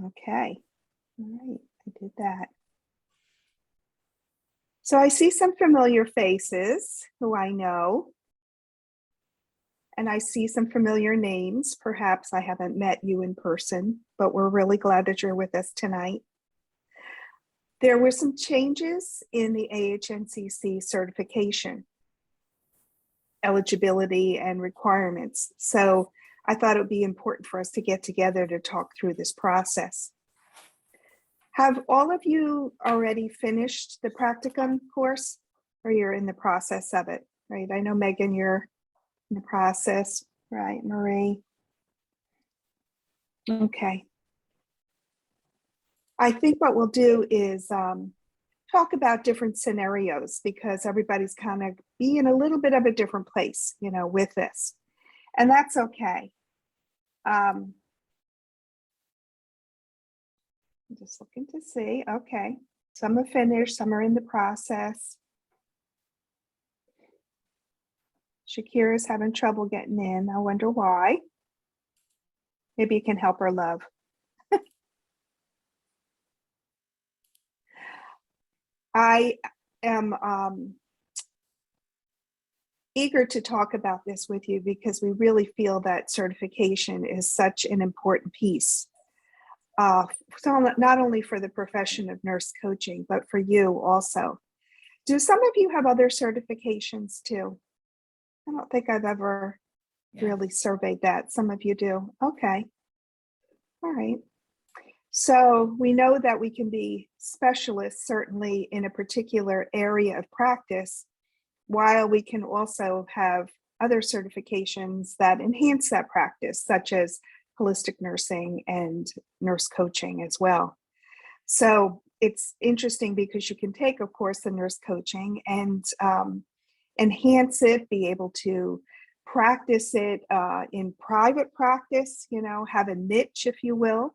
Okay. All right. I did that. So I see some familiar faces who I know. And I see some familiar names. Perhaps I haven't met you in person, but we're really glad that you're with us tonight. There were some changes in the AHNCC certification, eligibility and requirements. So I thought it would be important for us to get together to talk through this process. Have all of you already finished the practicum course, or you're in the process of it, right? I know, Megan, you're in the process, right, Marie? Okay. I think what we'll do is talk about different scenarios, because everybody's kind of be in a little bit of a different place, you know, with this, and that's okay. I'm just looking to see. Okay, some are finished, some are in the process. Shakira's having trouble getting in. I wonder why. Maybe you can help her, love. I am eager to talk about this with you, because we really feel that certification is such an important piece. So not only for the profession of nurse coaching, but for you also. Do some of you have other certifications too? I don't think I've ever really surveyed that. Some of you do. Okay. All right. So we know that we can be specialists, certainly in a particular area of practice, while we can also have other certifications that enhance that practice, such as holistic nursing and nurse coaching as well. So it's interesting because you can take, of course, the nurse coaching and enhance it, be able to practice it in private practice, you know, have a niche, if you will,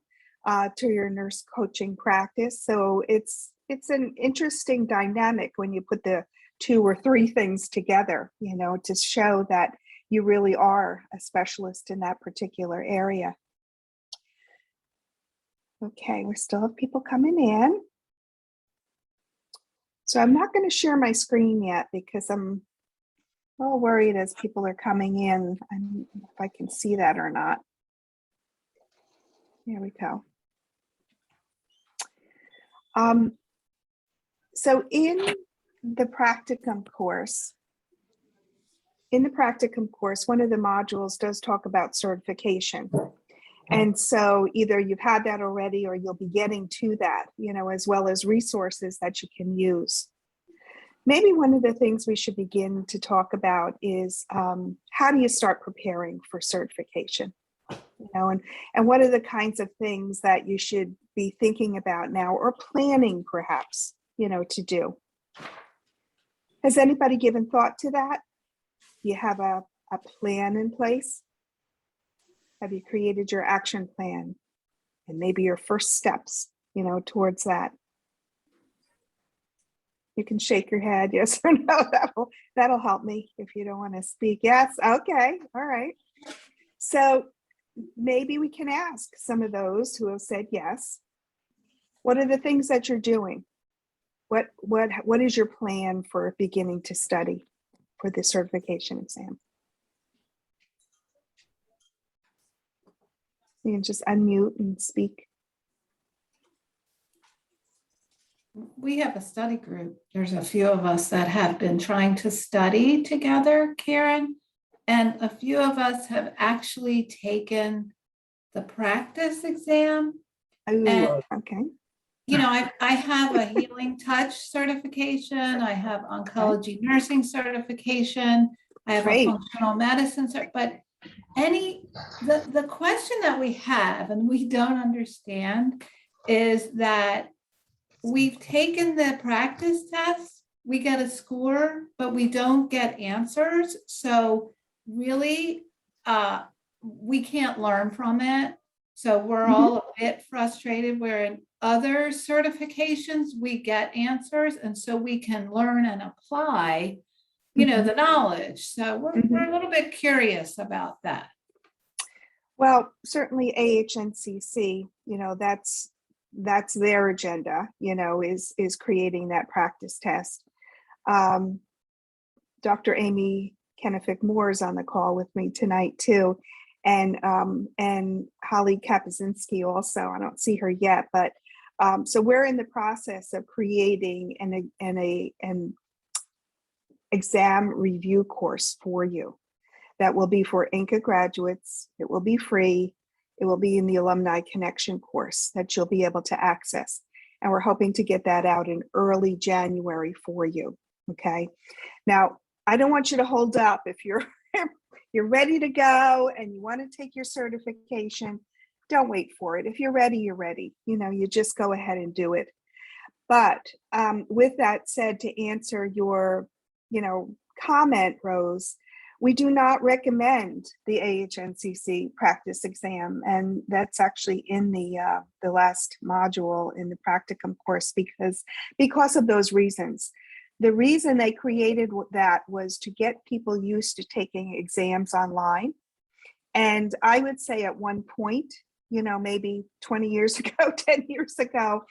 to your nurse coaching practice. So it's an interesting dynamic when you put the 2 or 3 things together, you know, to show that you really are a specialist in that particular area. Okay, we still have people coming in. So I'm not going to share my screen yet, because I'm a little worried as people are coming in. I don't know if I can see that or not. There we go. So in the practicum course, one of the modules does talk about certification. And so either you've had that already, or you'll be getting to that, you know, as well as resources that you can use. Maybe one of the things we should begin to talk about is how do you start preparing for certification? You know, and what are the kinds of things that you should be thinking about now, or planning perhaps, you know, to do? Has anybody given thought to that? Do you have a plan in place? Have you created your action plan and maybe your first steps, you know, towards that? You can shake your head, yes or no. That'll help me if you don't want to speak. Yes, okay, all right. So maybe we can ask some of those who have said yes. What are the things that you're doing? What is your plan for beginning to study for the certification exam? You can just unmute and speak. We have a study group. There's a few of us that have been trying to study together, Karen, and a few of us have actually taken the practice exam. Oh, okay. You know, I have a healing touch certification. I have oncology nursing certification. I have a functional medicine, but the question that we have and we don't understand is that we've taken the practice test, we get a score, but we don't get answers. So really, we can't learn from it. So we're all a bit frustrated, where in other certifications, we get answers. And so we can learn and apply, you know, the knowledge. So we're a little bit curious about that. Well, certainly AHNCC, that's their agenda, is creating that practice test. Dr. Amy Kennefic Moore is on the call with me tonight too. And Holly Kapuzinski also, I don't see her yet, but so we're in the process of creating an exam review course for you that will be for Inca graduates. It will be free. It will be in the Alumni Connection course that you'll be able to access. And we're hoping to get that out in early January for you, okay? Now, I don't want you to hold up. If you're ready to go and you want to take your certification, don't wait for it. If you're ready, you're ready. You just go ahead and do it. But with that said, to answer your, comment, Rose, we do not recommend the AHNCC practice exam, and that's actually in the last module in the practicum course because of those reasons. The reason they created that was to get people used to taking exams online. And I would say at one point, maybe 20 years ago, 10 years ago,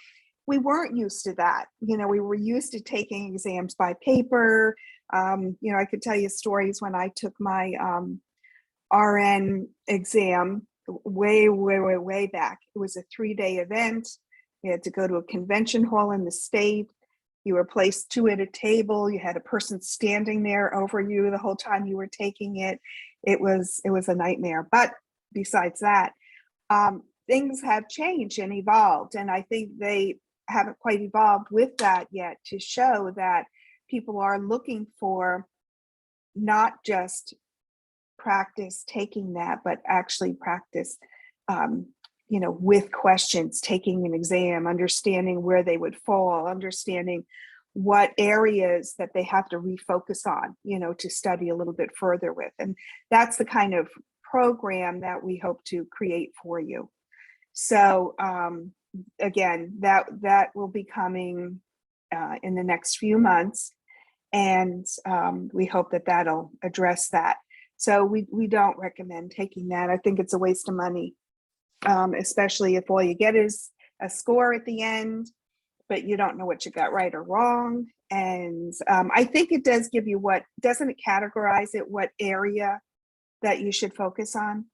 we weren't used to that. We were used to taking exams by paper. I could tell you stories when I took my RN exam way back. It was a 3-day event. You had to go to a convention hall in the state. You were placed 2 at a table. You had a person standing there over you the whole time you were taking it. It was a nightmare. But besides that, things have changed and evolved. And I think they haven't quite evolved with that yet to show that people are looking for not just practice taking that, but actually practice, with questions, taking an exam, understanding where they would fall, understanding what areas that they have to refocus on, to study a little bit further with. And that's the kind of program that we hope to create for you. So again, that will be coming in the next few months. And we hope that that'll address that. So we don't recommend taking that. I think it's a waste of money, especially if all you get is a score at the end, but you don't know what you got right or wrong. And I think it does give you doesn't it categorize it, what area that you should focus on?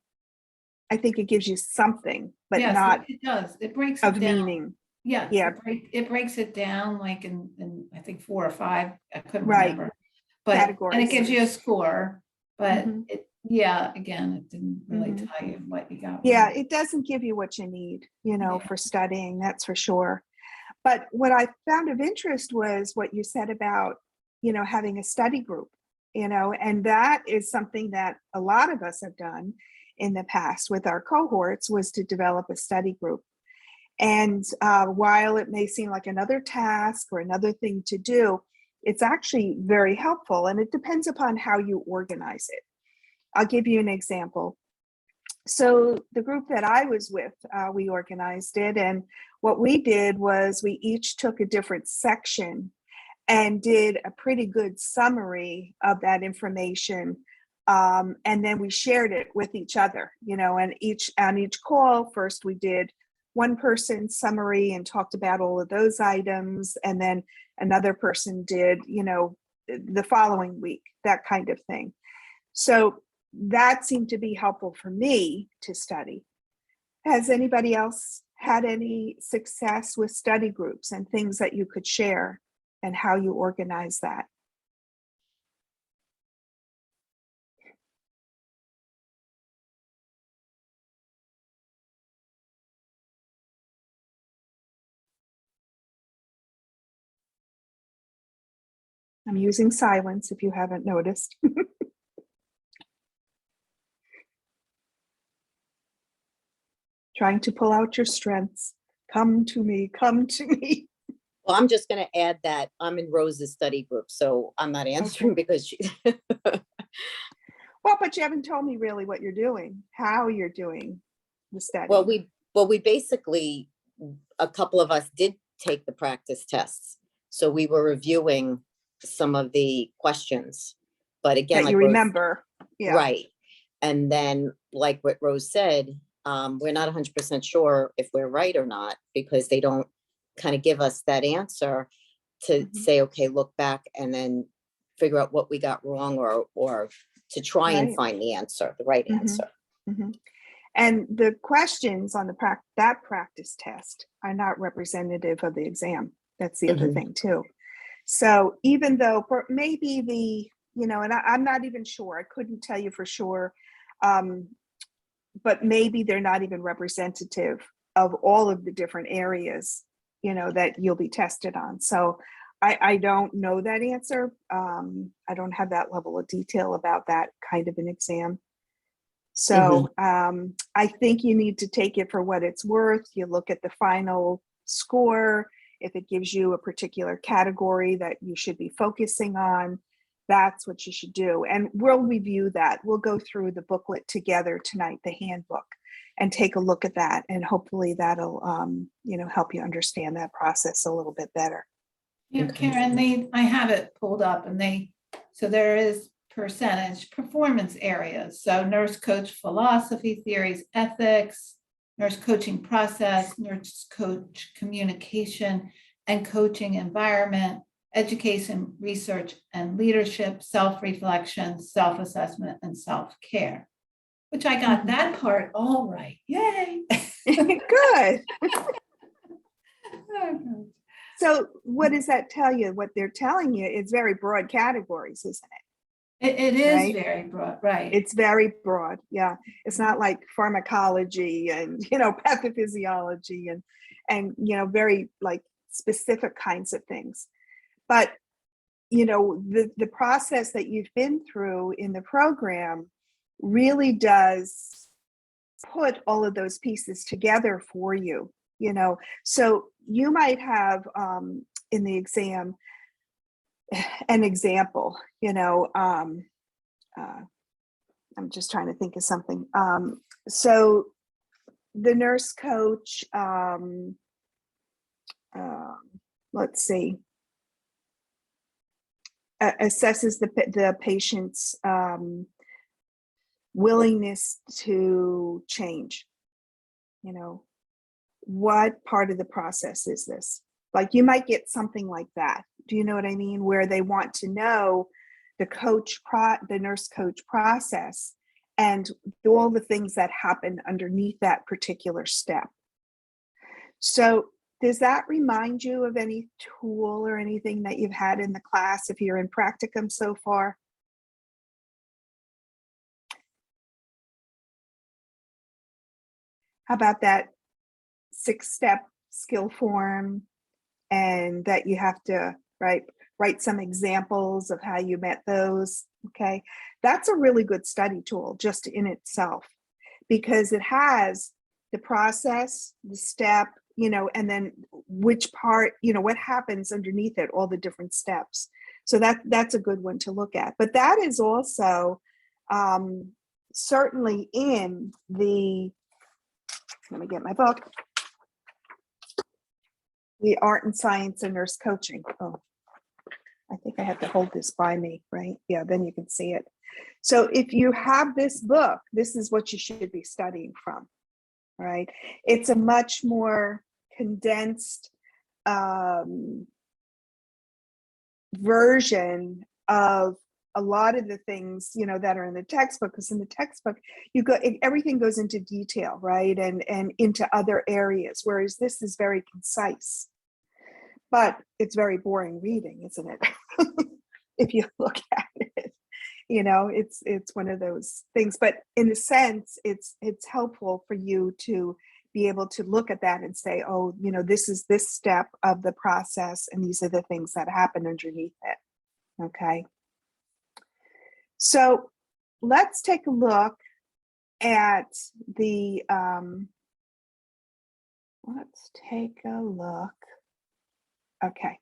I think it gives you something, but Yes, not it does. It breaks of it down. meaning. Yes, Yeah. it breaks it down like in I think 4 or 5. I couldn't Right. remember. But Categories. and it gives you a score. But Mhm. again, it didn't really Mhm. tell you what you got. Yeah, wrong. it doesn't give you what you need, Yeah. for studying, that's for sure. But what I found of interest was what you said about, having a study group, and that is something that a lot of us have done in the past with our cohorts, was to develop a study group. And while it may seem like another task or another thing to do, it's actually very helpful, and it depends upon how you organize it. I'll give you an example. So the group that I was with, we organized it, and what we did was we each took a different section and did a pretty good summary of that information, and then we shared it with each other. And on each call, first we did one person's summary and talked about all of those items, and then another person did, the following week, that kind of thing. So that seemed to be helpful for me to study. Has anybody else had any success with study groups and things that you could share and how you organize that? I'm using silence if you haven't noticed. Trying to pull out your strengths. Come to me, come to me. Well, I'm just going to add that I'm in Rose's study group, so I'm not answering because she. Well, but you haven't told me really what you're doing, how you're doing the study. Well, we basically, a couple of us did take the practice tests. So we were reviewing some of the questions, but again, that like you Rose, remember. Yeah. right. And then, like what Rose said, we're not 100% sure if we're right or not, because they don't kind of give us that answer to say, okay, look back and then figure out what we got wrong, or to try and Right. find the answer, the right answer. Mhm. And the questions on that practice test are not representative of the exam. That's the other Mhm. thing too. So even though maybe and I'm not even sure, I couldn't tell you for sure, but maybe they're not even representative of all of the different areas, that you'll be tested on. So I don't know that answer. I don't have that level of detail about that kind of an exam. So I think you need to take it for what it's worth. You look at the final score. If it gives you a particular category that you should be focusing on, that's what you should do. And we'll review that. We'll go through the booklet together tonight, the handbook, and take a look at that. And hopefully that'll, help you understand that process a little bit better. Yeah, Okay. Karen, I have it pulled up, and so there is percentage performance areas. So nurse coach philosophy, theories, ethics, nurse coaching process, nurse coach communication and coaching environment, education, research and leadership, self-reflection, self-assessment, and self-care, which I got that part all right. Yay. Good. Oh, gosh. So what does that tell you? What they're telling you is very broad categories, isn't it? It is Right? very broad, right? It's very broad. Yeah. It's not like pharmacology and, pathophysiology and, very like specific kinds of things. But, the process that you've been through in the program really does put all of those pieces together for you, So you might have in the exam an example, I'm just trying to think of something. So the nurse coach, let's see, assesses the patient's willingness to change. What part of the process is this? Like you might get something like that. Do you know what I mean? Where they want to know the nurse coach process and all the things that happen underneath that particular step. So does that remind you of any tool or anything that you've had in the class if you're in practicum so far? How about that 6-step skill form, and that you have to write some examples of how you met those? Okay, that's a really good study tool just in itself, because it has the process, the step, and then which part, what happens underneath it, all the different steps. So that's a good one to look at. But that is also certainly in let me get my book, the Art and Science of Nurse Coaching. Oh, I think I have to hold this by me, right? Yeah, then you can see it. So if you have this book, this is what you should be studying from, right? It's a much more condensed version of a lot of the things, that are in the textbook, because in the textbook, everything goes into detail, right? And into other areas, whereas this is very concise. But it's very boring reading, isn't it? If you look at it, it's one of those things. But in a sense, it's helpful for you to be able to look at that and say, oh, this is this step of the process, and these are the things that happen underneath it. Okay. So let's take a look at the Okay,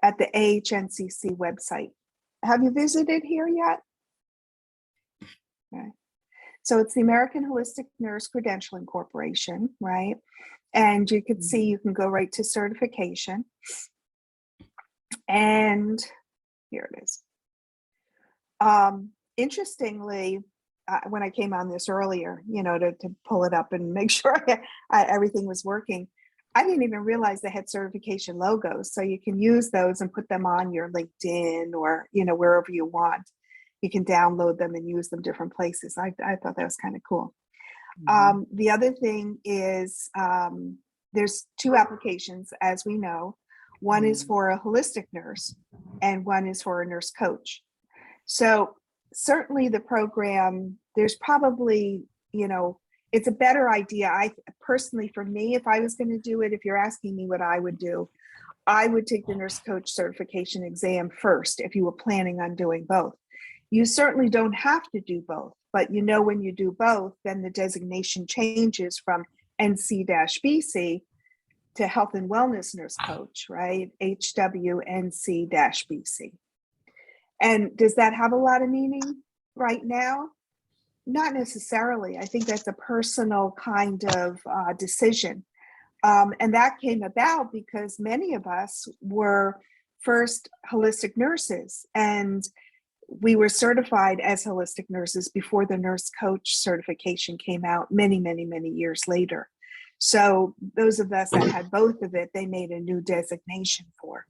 at the AHNCC website. Have you visited here yet? Okay. So it's the American Holistic Nurse Credentialing Corporation, right? And you can see, you can go right to certification. And here it is. Interestingly, when I came on this earlier, to pull it up and make sure everything was working. I didn't even realize they had certification logos. So you can use those and put them on your LinkedIn or, wherever you want. You can download them and use them different places. I thought that was kind of cool. The other thing is there's 2 applications, as we know. One is for a holistic nurse and one is for a nurse coach. So certainly the program, there's probably, it's a better idea. I personally, for me, if I was going to do it, if you're asking me what I would do, I would take the nurse coach certification exam first if you were planning on doing both. You certainly don't have to do both, but when you do both, then the designation changes from NC-BC to health and wellness nurse coach, right? HWNC-BC. And does that have a lot of meaning right now? Not necessarily. I think that's a personal kind of decision. And that came about because many of us were first holistic nurses, and we were certified as holistic nurses before the nurse coach certification came out many, many, many years later. So those of us that had both of it, they made a new designation for.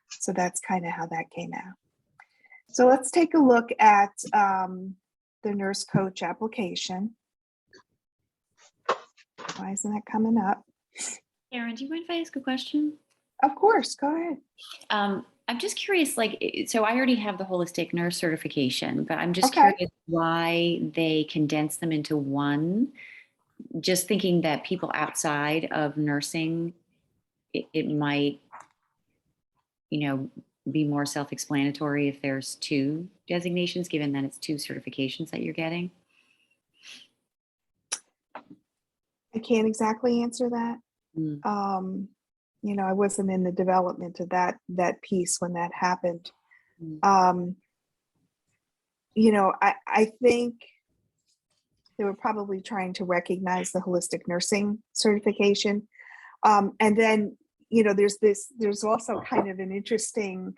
So that's kind of how that came out. So let's take a look at the nurse coach application. Why isn't that coming up? Erin, do you mind if I ask a question? Of course, go ahead. I'm just curious, so I already have the holistic nurse certification, but I'm just Okay. curious why they condense them into one. Just thinking that people outside of nursing, it might, be more self-explanatory if there's 2 designations, given that it's 2 certifications that you're getting. I can't exactly answer that. I wasn't in the development of that piece when that happened. I think they were probably trying to recognize the holistic nursing certification. And then, there's also kind of an interesting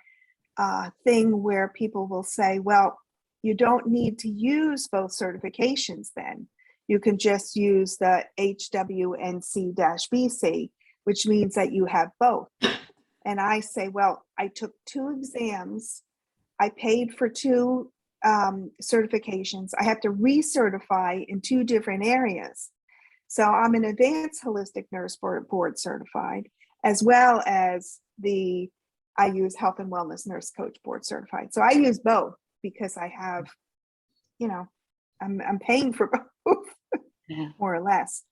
thing where people will say, well, you don't need to use both certifications then. You can just use the HWNC-BC, which means that you have both. And I say, well, I took 2 exams. I paid for 2 certifications. I have to recertify in 2 different areas. So I'm an advanced holistic nurse board certified, as well as I use health and wellness nurse coach board certified. So I use both because I have, I'm paying for both, more or less.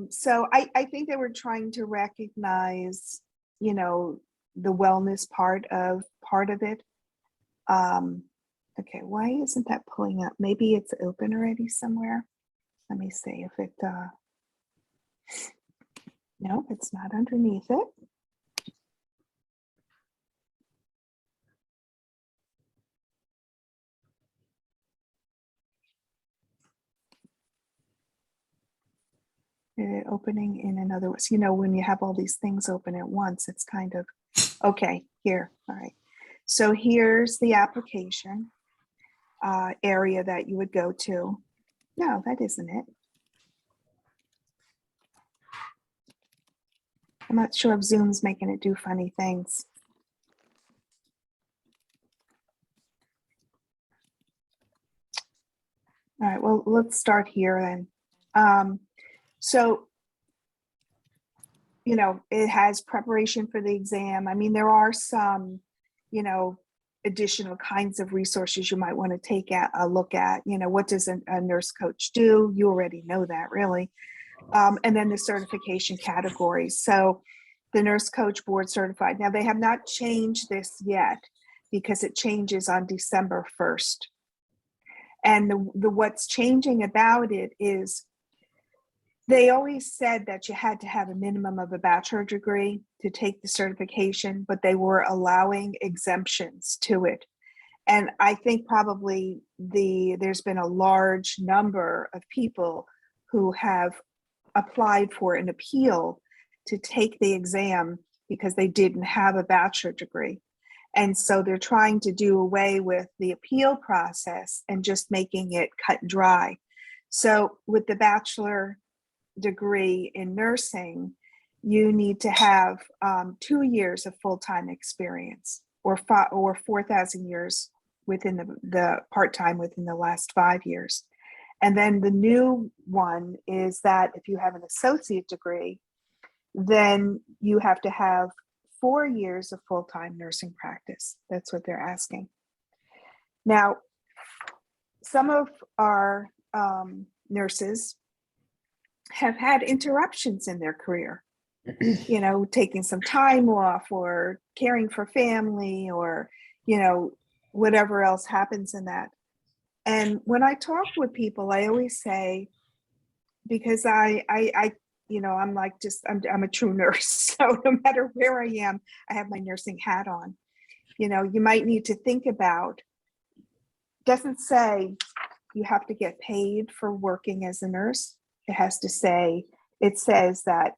So I think they were trying to recognize, the wellness part of it. Okay, why isn't that pulling up? Maybe it's open already somewhere. Let me see if it, no, it's not underneath it. Opening in another way. When you have all these things open at once, it's kind of, okay, here, all right. So here's the application area that you would go to. No, that isn't it. I'm not sure if Zoom's making it do funny things. All right, well, let's start here then. So, it has preparation for the exam. I mean, there are some, additional kinds of resources you might want to take a look at. What does a nurse coach do? You already know that, really. And then the certification categories. So the nurse coach board certified. Now, they have not changed this yet because it changes on December 1st. And the what's changing about it is they always said that you had to have a minimum of a bachelor degree to take the certification, but they were allowing exemptions to it. And I think probably there's been a large number of people who have applied for an appeal to take the exam because they didn't have a bachelor degree. And so they're trying to do away with the appeal process and just making it cut and dry. So with the bachelor degree in nursing, you need to have 2 years of full-time experience, or 4,000 years within the part-time within the last 5 years. And then the new one is that if you have an associate degree, then you have to have 4 years of full-time nursing practice. That's what they're asking. Now, some of our nurses have had interruptions in their career, taking some time off or caring for family, or, whatever else happens in that. And when I talk with people, I always say, because I'm like, I'm a true nurse. So no matter where I am, I have my nursing hat on. You might need to think about, doesn't say you have to get paid for working as a nurse. It says that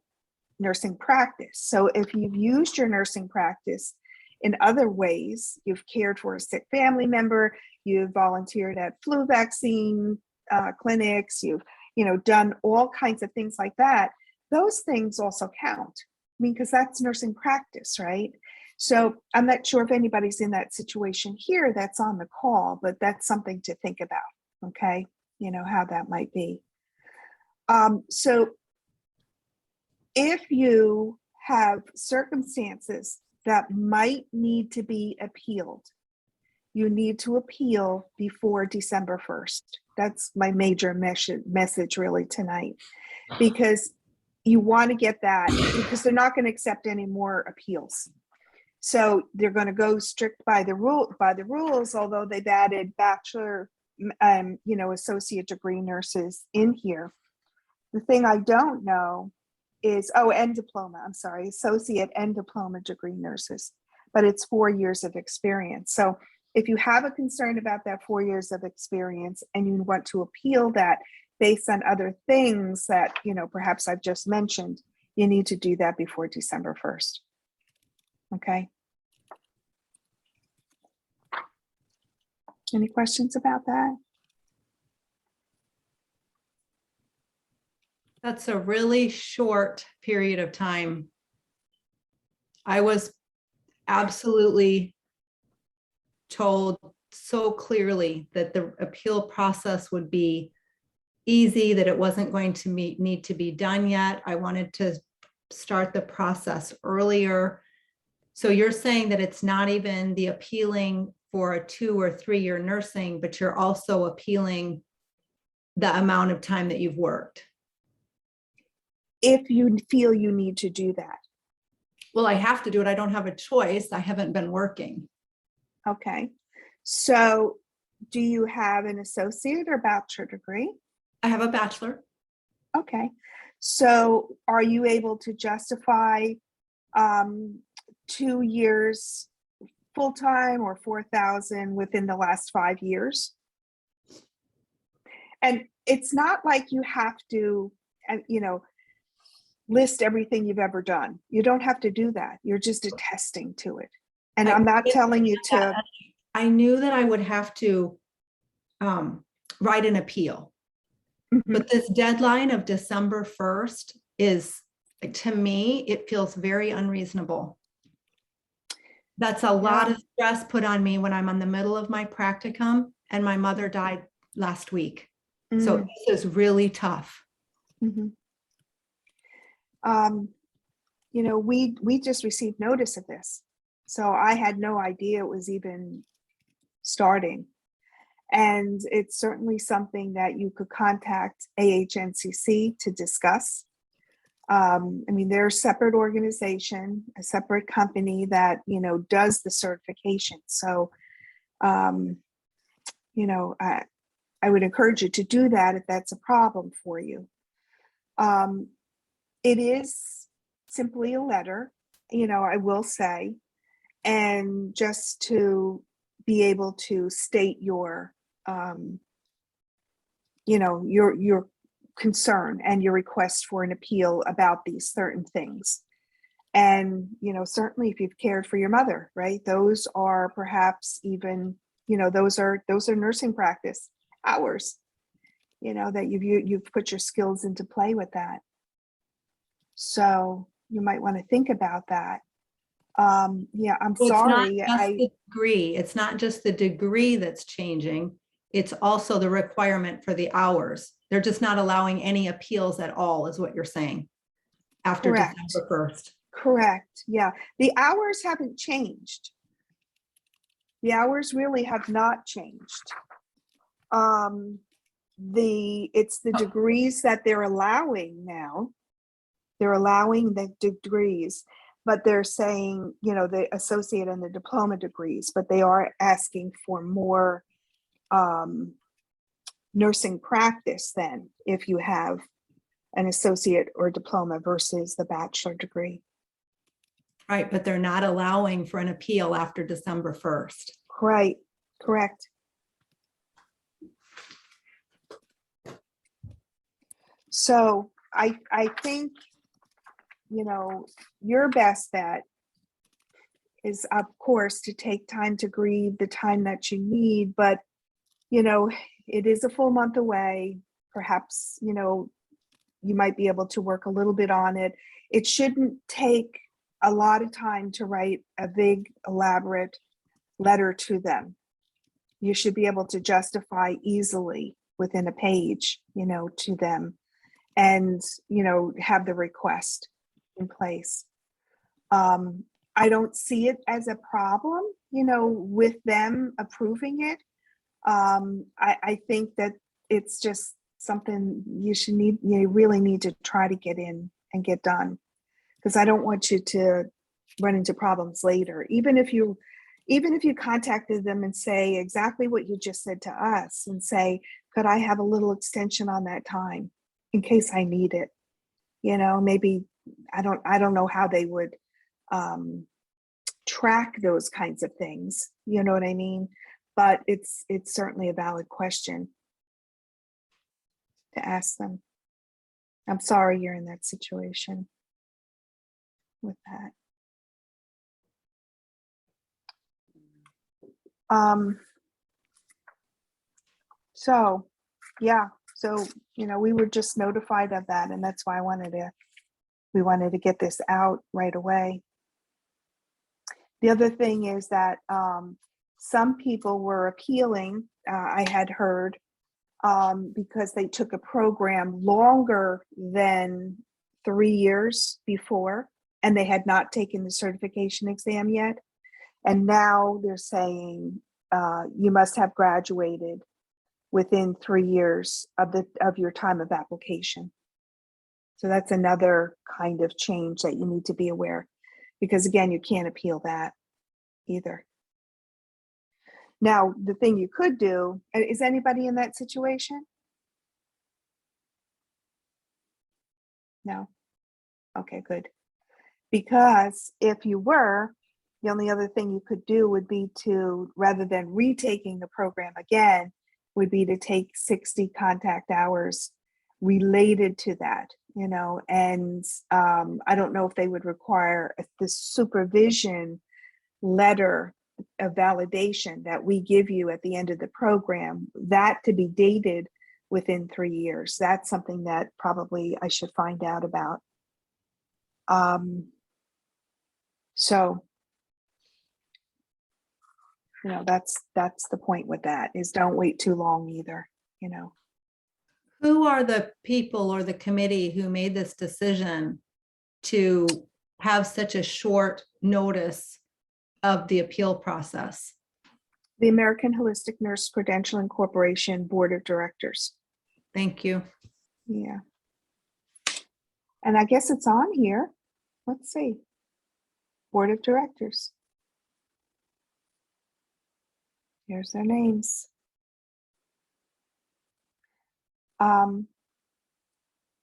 nursing practice. So if you've used your nursing practice in other ways, you've cared for a sick family member, you've volunteered at flu vaccine clinics, you've done all kinds of things like that, those things also count. I mean, because that's nursing practice, right? So I'm not sure if anybody's in that situation here that's on the call, but that's something to think about, okay? How that might be. So if you have circumstances that might need to be appealed, you need to appeal before December 1st. That's my major message really tonight, because you want to get that, because they're not going to accept any more appeals. So they're going to go strict by the rules, although they've added bachelor, associate degree nurses in here. The thing I don't know is, and diploma, I'm sorry, associate and diploma degree nurses, but it's 4 years of experience. So if you have a concern about that 4 years of experience and you want to appeal that based on other things that, perhaps I've just mentioned, you need to do that before December 1st. Okay. Any questions about that? That's a really short period of time. I was absolutely told so clearly that the appeal process would be easy, that it wasn't going to need to be done yet. I wanted to start the process earlier. So you're saying that it's not even the appealing for a 2 or 3 year nursing, but you're also appealing the amount of time that you've worked. If you feel you need to do that. Well, I have to do it. I don't have a choice. I haven't been working. Okay. So do you have an associate or bachelor degree? I have a bachelor. Okay. So are you able to justify 2 years full-time or 4,000 within the last 5 years? And it's not like you have to, list everything you've ever done. You don't have to do that. You're just attesting to it. And I'm not telling you to. I knew that I would have to write an appeal. Mm-hmm. But this deadline of December 1st is, to me, it feels very unreasonable. That's a lot of stress put on me when I'm in the middle of my practicum and my mother died last week. Mm-hmm. So this is really tough. Mm-hmm. We just received notice of this. So I had no idea it was even starting. And it's certainly something that you could contact AHNCC to discuss. They're a separate organization, a separate company that, does the certification. So, I would encourage you to do that if that's a problem for you. It is simply a letter, I will say, and just to be able to state your concern and your request for an appeal about these certain things. And, certainly if you've cared for your mother, right? Those are perhaps even, those are nursing practice hours, that you've put your skills into play with that. So you might want to think about that. Yeah, I'm Well, sorry. it's not just the degree. It's not just the degree that's changing. It's also the requirement for the hours. They're just not allowing any appeals at all, is what you're saying, after Correct. December 1st. Correct. Yeah. The hours haven't changed. The hours really have not changed. It's the degrees that they're allowing now. They're allowing the degrees, but they're saying, the associate and the diploma degrees, but they are asking for more nursing practice then if you have an associate or diploma versus the bachelor degree. Right, but they're not allowing for an appeal after December 1st. Right, correct. So I think, your best bet is, of course, to take time to grieve, the time that you need, but, it is a full month away. Perhaps, you might be able to work a little bit on it. It shouldn't take a lot of time to write a big, elaborate letter to them. You should be able to justify easily within a page, to them, and, have the request in place. I don't see it as a problem, with them approving it. I think that it's just something you really need to try to get in and get done, because I don't want you to run into problems later. Even if you contacted them and say exactly what you just said to us and say, could I have a little extension on that time in case I need it? Maybe, I don't know how they would track those kinds of things. You know what I mean? But it's certainly a valid question to ask them. I'm sorry you're in that situation with that. So yeah, so we were just notified of that, and that's why we wanted to get this out right away. The other thing is that some people were appealing, I had heard, because they took a program longer than 3 years before, and they had not taken the certification exam yet. And now they're saying you must have graduated within 3 years of your time of application. So that's another kind of change that you need to be aware, because again, you can't appeal that either. Now, the thing you could do, is anybody in that situation? No? Okay, good. Because if you were, the only other thing you could do would be to, rather than retaking the program again, would be to take 60 contact hours related to that, and I don't know if they would require the supervision letter of validation that we give you at the end of the program, that to be dated within 3 years. That's something that probably I should find out about. So, that's the point with that, is don't wait too long either, Who are the people or the committee who made this decision to have such a short notice of the appeal process? The American Holistic Nurse Credentialing Corporation Board of Directors. Thank you. Yeah. And I guess it's on here. Let's see. Board of Directors. Here's their names.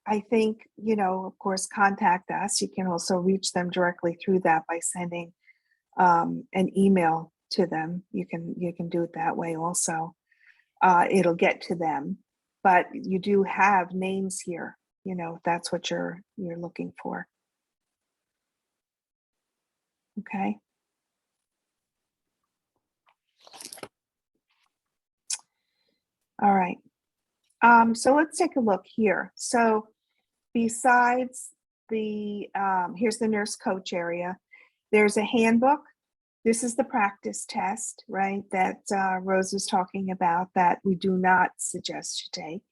I think, of course, contact us. You can also reach them directly through that by sending an email to them. You can do it that way also. It'll get to them, but you do have names here, if that's what you're looking for. Okay. All right. So let's take a look here. So besides the, here's the nurse coach area. There's a handbook. This is the practice test, right? That Rose was talking about that we do not suggest you take.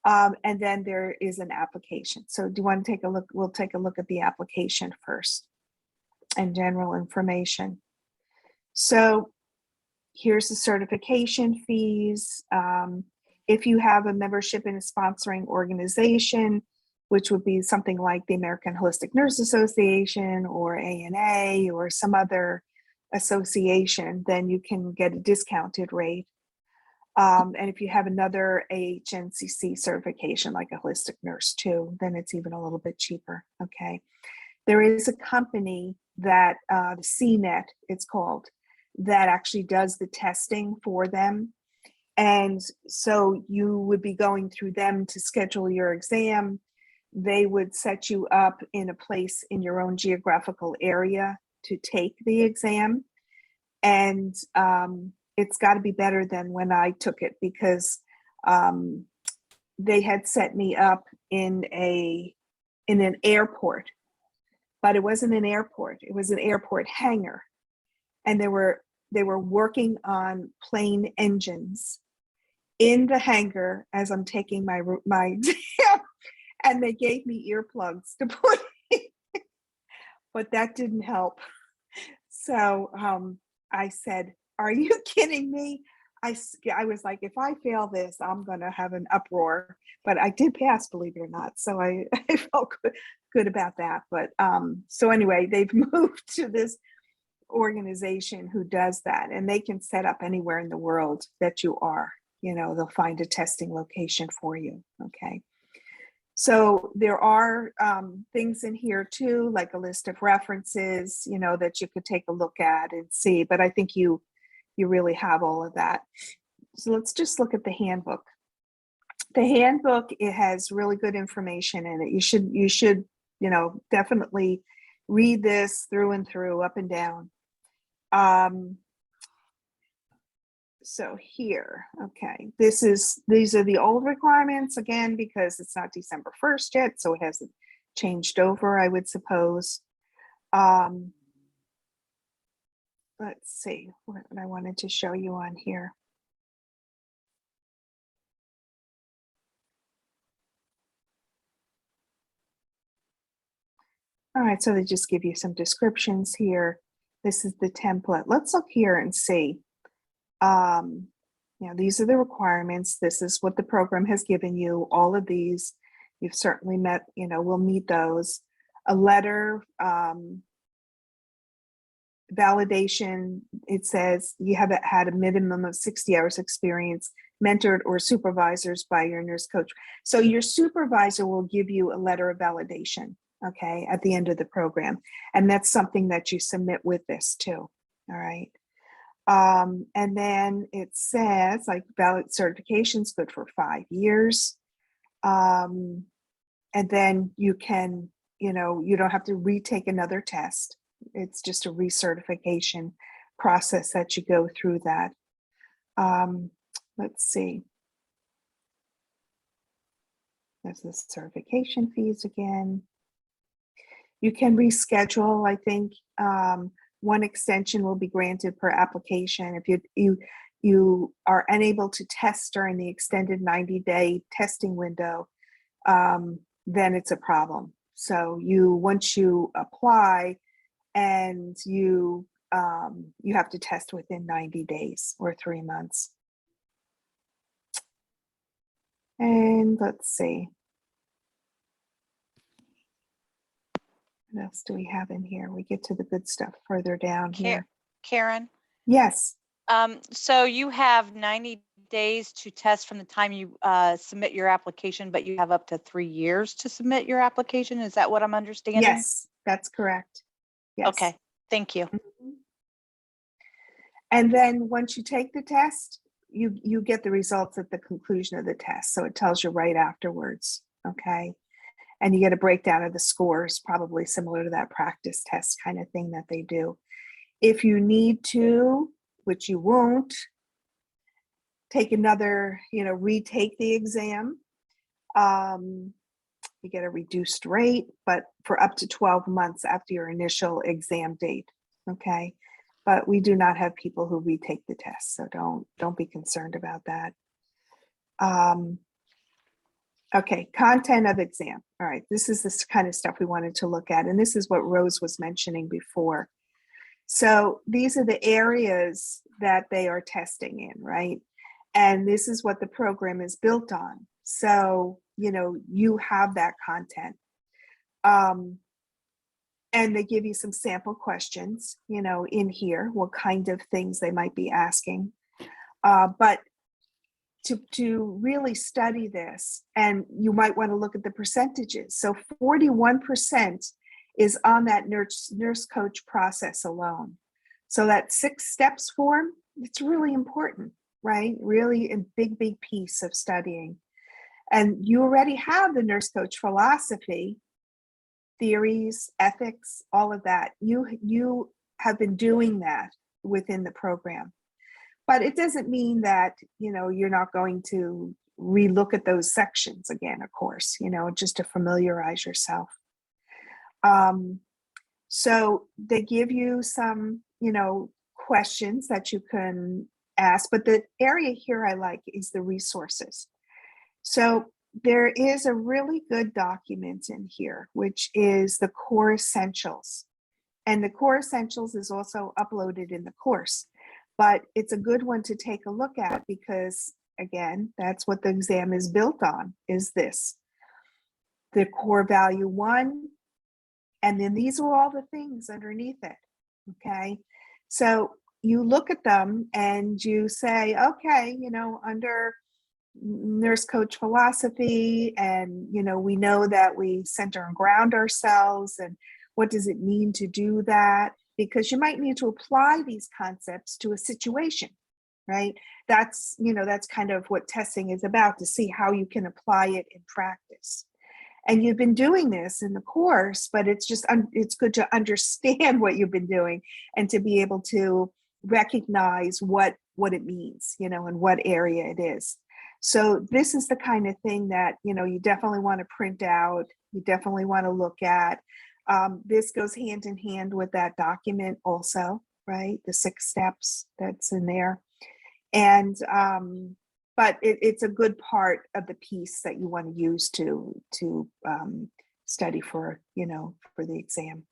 And then there is an application. So do you want to take a look? We'll take a look at the application first and general information. So here's the certification fees. If you have a membership in a sponsoring organization, which would be something like the American Holistic Nurse Association or ANA or some other association, then you can get a discounted rate. And if you have another NCBC certification, like a holistic nurse too, then it's even a little bit cheaper. Okay. There is a company that, the CNET, it's called, that actually does the testing for them. And so you would be going through them to schedule your exam. They would set you up in a place in your own geographical area to take the exam. And it's got to be better than when I took it, because they had set me up in an airport, but it wasn't an airport. It was an airport hangar. And they were working on plane engines in the hangar as I'm taking my exam, and they gave me earplugs to put in, but that didn't help. So I said, "Are you kidding me?" I was like, if I fail this, I'm going to have an uproar. But I did pass, believe it or not. So I felt good about that. But so anyway, they've moved to this organization who does that, and they can set up anywhere in the world that you are. They'll find a testing location for you. Okay. So there are things in here too, like a list of references, that you could take a look at and see. But I think you really have all of that. So let's just look at the handbook. The handbook, it has really good information in it. You should, definitely read this through and through, up and down. So here, okay, these are the old requirements again, because it's not December 1st yet, so it hasn't changed over, I would suppose. Let's see what I wanted to show you on here. All right, so they just give you some descriptions here. This is the template. Let's look here and see. These are the requirements. This is what the program has given you. All of these, you've certainly met, we'll meet those. A letter, validation, it says you have had a minimum of 60 hours experience, mentored or supervisors by your nurse coach. So your supervisor will give you a letter of validation, okay, at the end of the program. And that's something that you submit with this too, all right? And then it says like valid certification's good for 5 years. And then you can, you don't have to retake another test. It's just a recertification process that you go through that. Let's see. There's the certification fees again. You can reschedule, I think. One extension will be granted per application. If you are unable to test during the extended 90-day testing window, then it's a problem. So once you apply, and you have to test within 90 days or 3 months. And let's see. What else do we have in here? We get to the good stuff further down here. Karen, Yes. so you have 90 days to test from the time you submit your application, but you have up to 3 years to submit your application. Is that what I'm understanding? Yes, that's correct. Yes. Okay, thank you. Mhm. And then once you take the test, you get the results at the conclusion of the test. So it tells you right afterwards. Okay. And you get a breakdown of the scores, probably similar to that practice test kind of thing that they do. If you need to, which you won't, take another, retake the exam. You get a reduced rate, but for up to 12 months after your initial exam date. Okay. But we do not have people who retake the test, so don't be concerned about that. Okay, content of exam. All right, this is this kind of stuff we wanted to look at, and this is what Rose was mentioning before. So these are the areas that they are testing in, right? And this is what the program is built on. So, you have that content. And they give you some sample questions, in here, what kind of things they might be asking. But to really study this, and you might want to look at the percentages. So 41% is on that nurse coach process alone. So that 6 steps form, it's really important, right? Really a big, big piece of studying. And you already have the nurse coach philosophy, theories, ethics, all of that. You have been doing that within the program. But it doesn't mean that, you're not going to relook at those sections again, of course, just to familiarize yourself. So they give you some, questions that you can ask, but the area here I like is the resources. So there is a really good document in here, which is the core essentials. And the core essentials is also uploaded in the course, but it's a good one to take a look at because, again, that's what the exam is built on, is this. The core value 1, and then these are all the things underneath it, okay? So you look at them and you say, okay, under nurse coach philosophy, and we know that we center and ground ourselves, and what does it mean to do that? Because you might need to apply these concepts to a situation, right? That's kind of what testing is about, to see how you can apply it in practice. And you've been doing this in the course, but it's good to understand what you've been doing and to be able to recognize what it means, and what area it is. So this is the kind of thing that, you definitely want to print out. You definitely want to look at. This goes hand in hand with that document also, right? The 6 steps that's in there. And, but it's a good part of the piece that you want to use to study for, for the exam.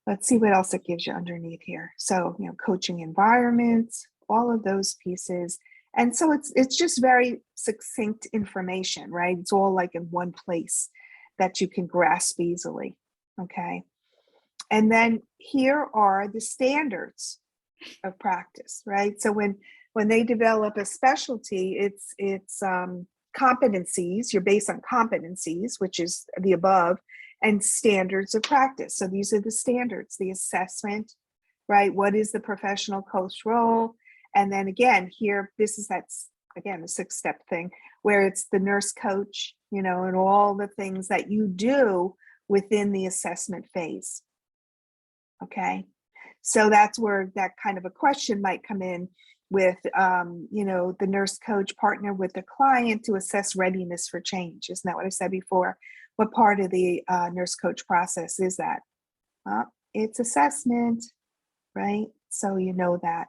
Let's see what else it gives you underneath here. So, coaching environments, all of those pieces. And so it's just very succinct information, right? It's all like in one place that you can grasp easily, okay? And then here are the standards of practice, right? So when they develop a specialty, it's competencies, you're based on competencies, which is the above, and standards of practice. So these are the standards, the assessment, right? What is the professional coach role? And then again, here, that's again, a 6-step thing where it's the nurse coach, and all the things that you do within the assessment phase. Okay. So that's where that kind of a question might come in with, the nurse coach partner with the client to assess readiness for change. Isn't that what I said before? What part of the nurse coach process is that? It's assessment, right? So you know that.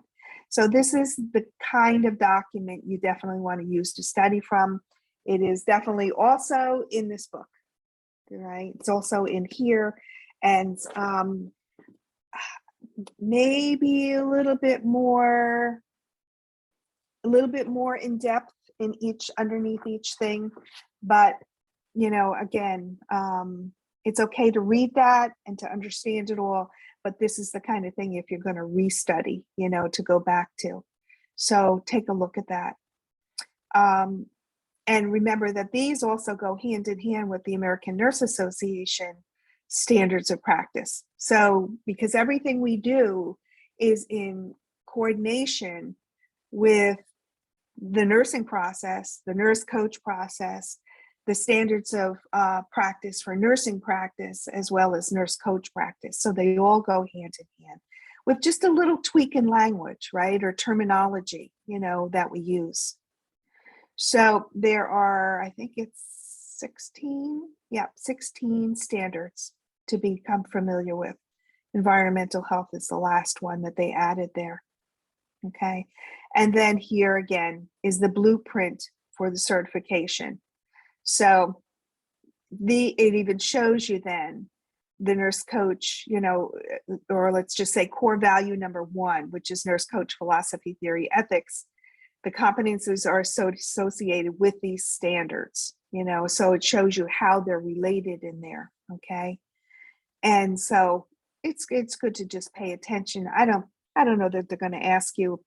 So this is the kind of document you definitely want to use to study from. It is definitely also in this book, right? It's also in here, and maybe a little bit more in depth in underneath each thing, but again, it's okay to read that and to understand it all, but this is the kind of thing if you're going to restudy, to go back to. So take a look at that. And remember that these also go hand in hand with the American Nurse Association standards of practice. So because everything we do is in coordination with the nursing process, the nurse coach process, the standards of practice for nursing practice as well as nurse coach practice. So they all go hand in hand with just a little tweak in language, right? Or terminology, that we use. So there are, I think it's 16 standards to become familiar with. Environmental health is the last one that they added there. Okay. And then here again is the blueprint for the certification. So it even shows you then the nurse coach, or let's just say core value number 1, which is nurse coach philosophy, theory, ethics. The competencies are associated with these standards, so it shows you how they're related in there. Okay. And so it's good to just pay attention. I don't know that they're going to ask you,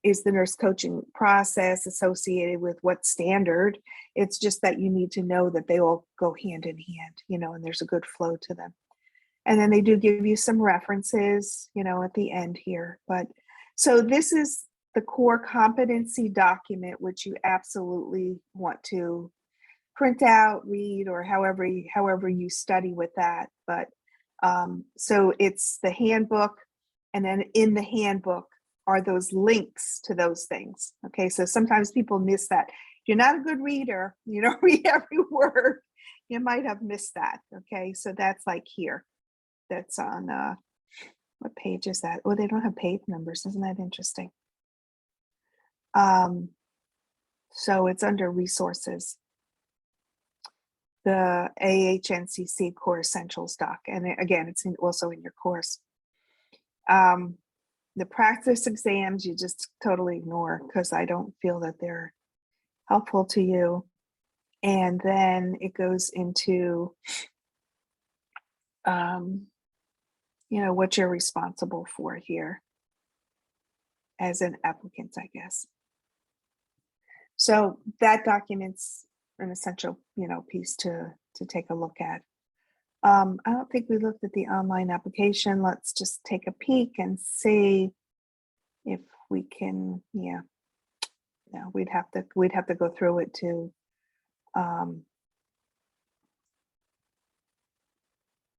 is the nurse coaching process associated with what standard? It's just that you need to know that they all go hand in hand, and there's a good flow to them. And then they do give you some references, at the end here. But so this is the core competency document, which you absolutely want to print out, read, or however you study with that. But so it's the handbook, and then in the handbook are those links to those things. Okay, so sometimes people miss that. If you're not a good reader, you don't read every word, you might have missed that. Okay, so that's like here. That's on, what page is that? Oh, they don't have page numbers. Isn't that interesting? So it's under resources. The AHNCC Core Essentials doc. And again, it's also in your course. The practice exams, you just totally ignore because I don't feel that they're helpful to you. And then it goes into, what you're responsible for here as an applicant, I guess. So that document's an essential, piece to take a look at. I don't think we looked at the online application. Let's just take a peek and see if we can, no, we'd have to go through it to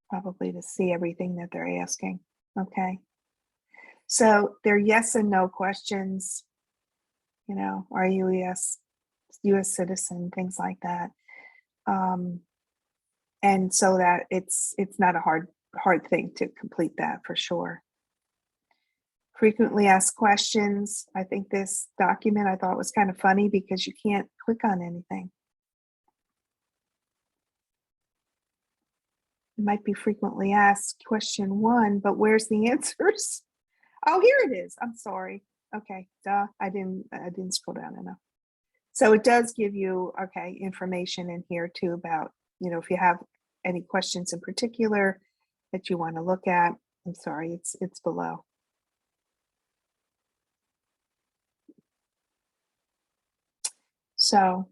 probably to see everything that they're asking. Okay. So they're yes and no questions, are you a US citizen, things like that. And so that it's not a hard thing to complete that for sure. Frequently asked questions. I think this document I thought was kind of funny because you can't click on anything. It might be frequently asked question 1, but where's the answers? Oh, here it is. I'm sorry. Okay, duh. I didn't scroll down enough. So it does give you, information in here too about, if you have any questions in particular that you want to look at. I'm sorry, it's below. So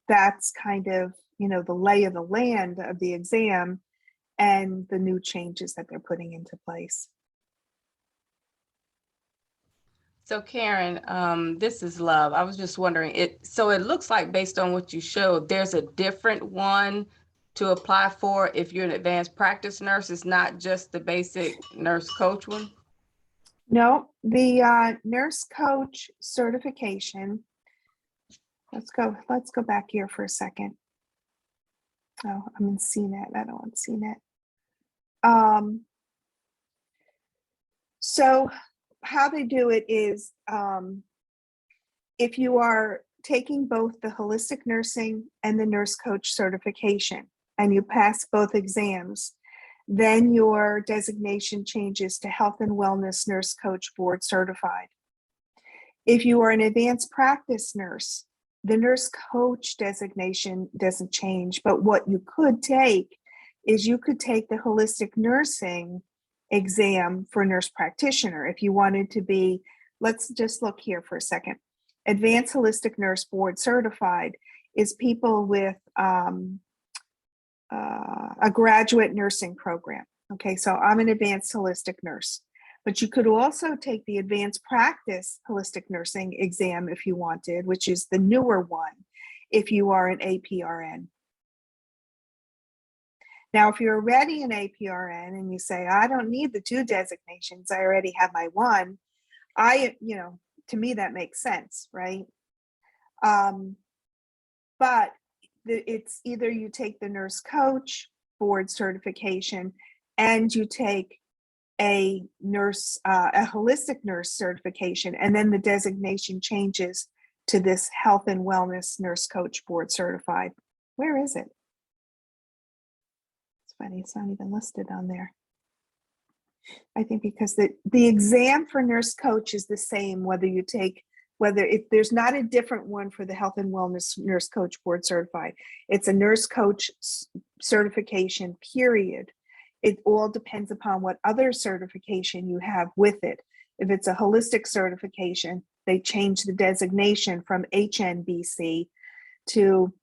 that's kind of, the lay of the land of the exam and the new changes that they're putting into place. So Karen, this is Love. I was just wondering, so it looks like based on what you showed, there's a different one to apply for if you're an advanced practice nurse. It's not just the basic nurse coach one? No, the nurse coach certification. Let's go back here for a second. Oh, I'm in CNET. I don't want CNET. So how they do it is if you are taking both the holistic nursing and the nurse coach certification and you pass both exams, then your designation changes to Health and Wellness Nurse Coach Board Certified. If you are an advanced practice nurse, the nurse coach designation doesn't change, but what you could take is you could take the holistic nursing exam for nurse practitioner if you wanted to be, let's just look here for a second. Advanced Holistic Nurse Board Certified is people with a graduate nursing program. Okay, so I'm an advanced holistic nurse, but you could also take the advanced practice holistic nursing exam if you wanted, which is the newer one. if you are an APRN. Now, if you're already an APRN and you say, I don't need the 2 designations, I already have my 1, to me, that makes sense, right? But it's either you take the nurse coach board certification and you take a holistic nurse certification, and then the designation changes to this health and wellness nurse coach board certified. Where is it? It's funny, it's not even listed on there. I think because the exam for nurse coach is the same, if there's not a different one for the health and wellness nurse coach board certified. It's a nurse coach certification, period. It all depends upon what other certification you have with it. If it's a holistic certification, they change the designation from HNBC to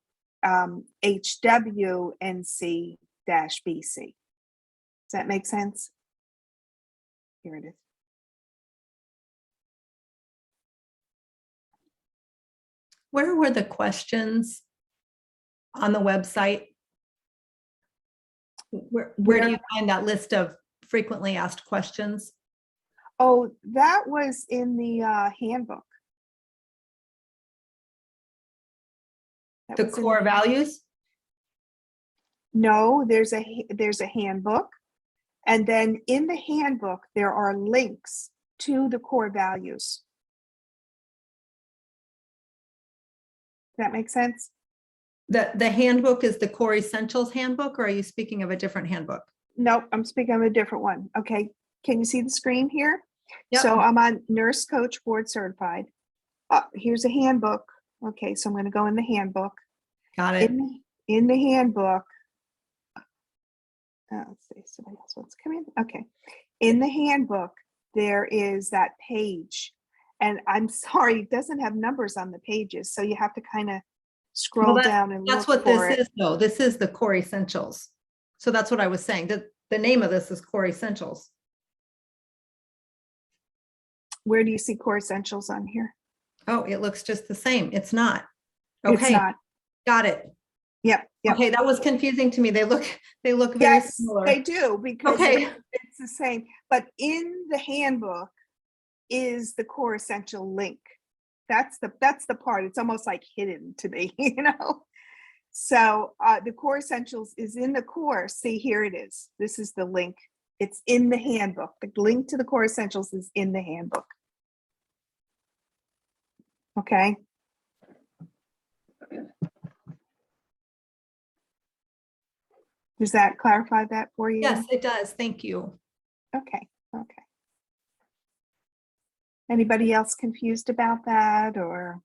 HWNC-BC. Does that make sense? Here it is. Where were the questions on the website? Where do you find that list of frequently asked questions? Oh, that was in the handbook. That The was in core values? No, there's a handbook. And then in the handbook, there are links to the core values. Does that make sense? The handbook is the core essentials handbook, or are you speaking of a different handbook? Nope, I'm speaking of a different one. Okay, can you see the screen here? Yep. So I'm on nurse coach board certified. Here's a handbook. Okay, so I'm going to go in the handbook. Got it. In the handbook. Let's see, somebody else wants to come in. Okay, in the handbook, there is that page. And I'm sorry, it doesn't have numbers on the pages. So you have to kind of scroll down and That's look what for this it. is, though. This is the core essentials. So that's what I was saying. The name of this is core essentials. Where do you see core essentials on here? Oh, it looks just the same. It's not. It's Okay, not. got it. Yep. Okay, that was confusing to me. They look very Yes, similar. they do, because Okay. it's the same. But in the handbook is the core essential link. That's the part. It's almost like hidden to me, So the core essentials is in the course. See, here it is. This is the link. It's in the handbook. The link to the core essentials is in the handbook. Okay. Does that clarify that for you? Yes, it does. Thank you. Okay. Anybody else confused about that, or?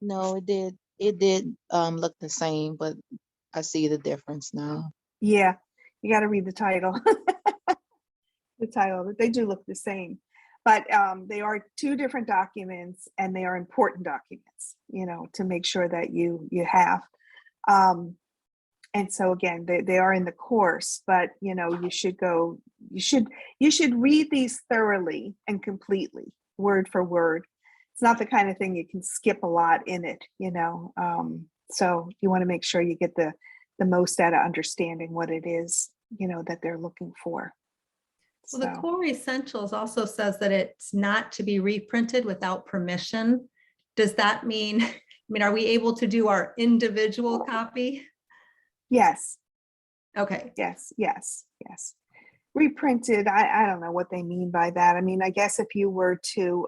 No, it did look the same, but I see the difference now. Yeah, you got to read the title. The title, they do look the same, but they are 2 different documents, and they are important documents, to make sure that you have. And so again, they are in the course, but you should read these thoroughly and completely, word for word. It's not the kind of thing you can skip a lot in it, so you want to make sure you get the most out of understanding what it is, that they're looking for. Well, the core essentials also says that it's not to be reprinted without permission. Does that mean, are we able to do our individual copy? Yes. Okay. Yes. Reprinted, I don't know what they mean by that. I guess if you were to,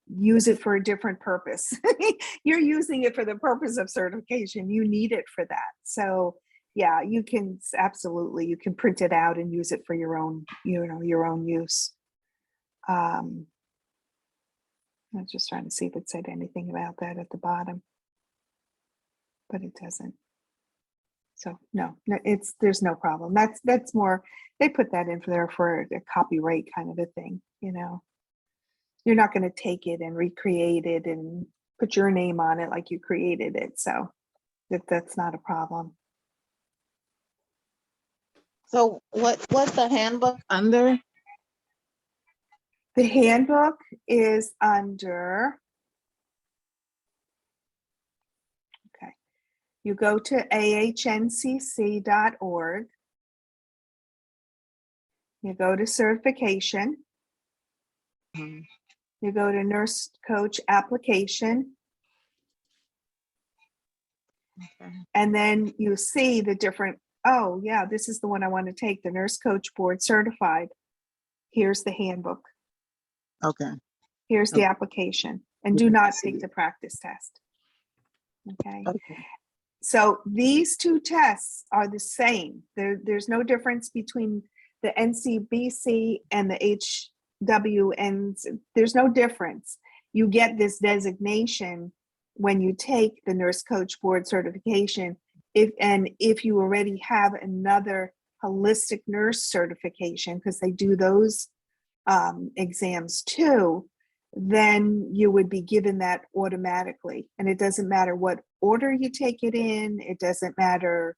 use it for a different purpose, you're using it for the purpose of certification. You need it for that. So yeah, you can print it out and use it for your own, your own use. I'm just trying to see if it said anything about that at the bottom, but it doesn't. So no, there's no problem. That's more, they put that in there for a copyright kind of a thing, You're not going to take it and recreate it and put your name on it like you created it. So that's not a problem. So what's the handbook under? The handbook is under, okay, you go to ahncc.org. You go to certification. Mhm. You go to nurse coach application, Okay. and then you see the different, oh yeah, this is the one I want to take, the nurse coach board certified. Here's the handbook. Okay. Here's the Okay. application, and do not take the practice test. Okay. Okay. So these two tests are the same. There's no difference between the NCBC and the HWN. There's no difference. You get this designation when you take the nurse coach board certification. If you already have another holistic nurse certification, because they do those exams too, then you would be given that automatically. And it doesn't matter what order you take it in, it doesn't matter,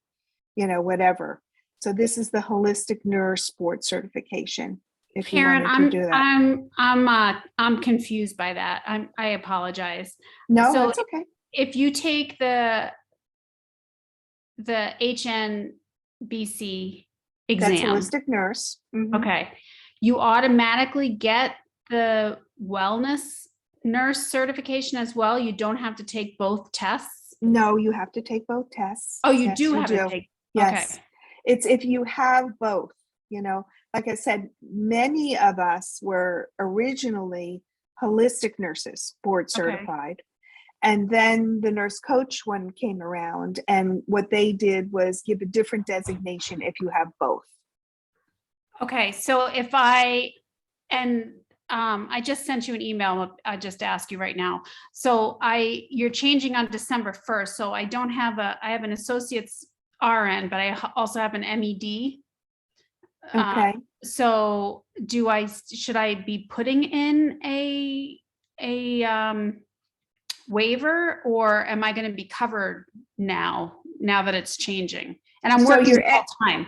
whatever. So this is the holistic nurse board certification. If you Karen, wanted to do that. I'm confused by that. I apologize. No, so that's okay. If you take the HNBC That's exam, holistic nurse. Mhm. okay, you automatically get the wellness nurse certification as well. You don't have to take both tests. No, you have to take both tests. Oh, you Yes, do have to take. Yes. Okay. It's if you have both, like I said, many of us were originally holistic nurses, board Okay. certified. And then the nurse coach one came around, and what they did was give a different designation if you have both. Okay, so I just sent you an email. I just asked you right now. So you're changing on December 1st. So I have an associate's RN, but I also have an MED. Okay. So should I be putting in a waiver, or am I going to be covered now that it's changing? And I'm So working you're full time.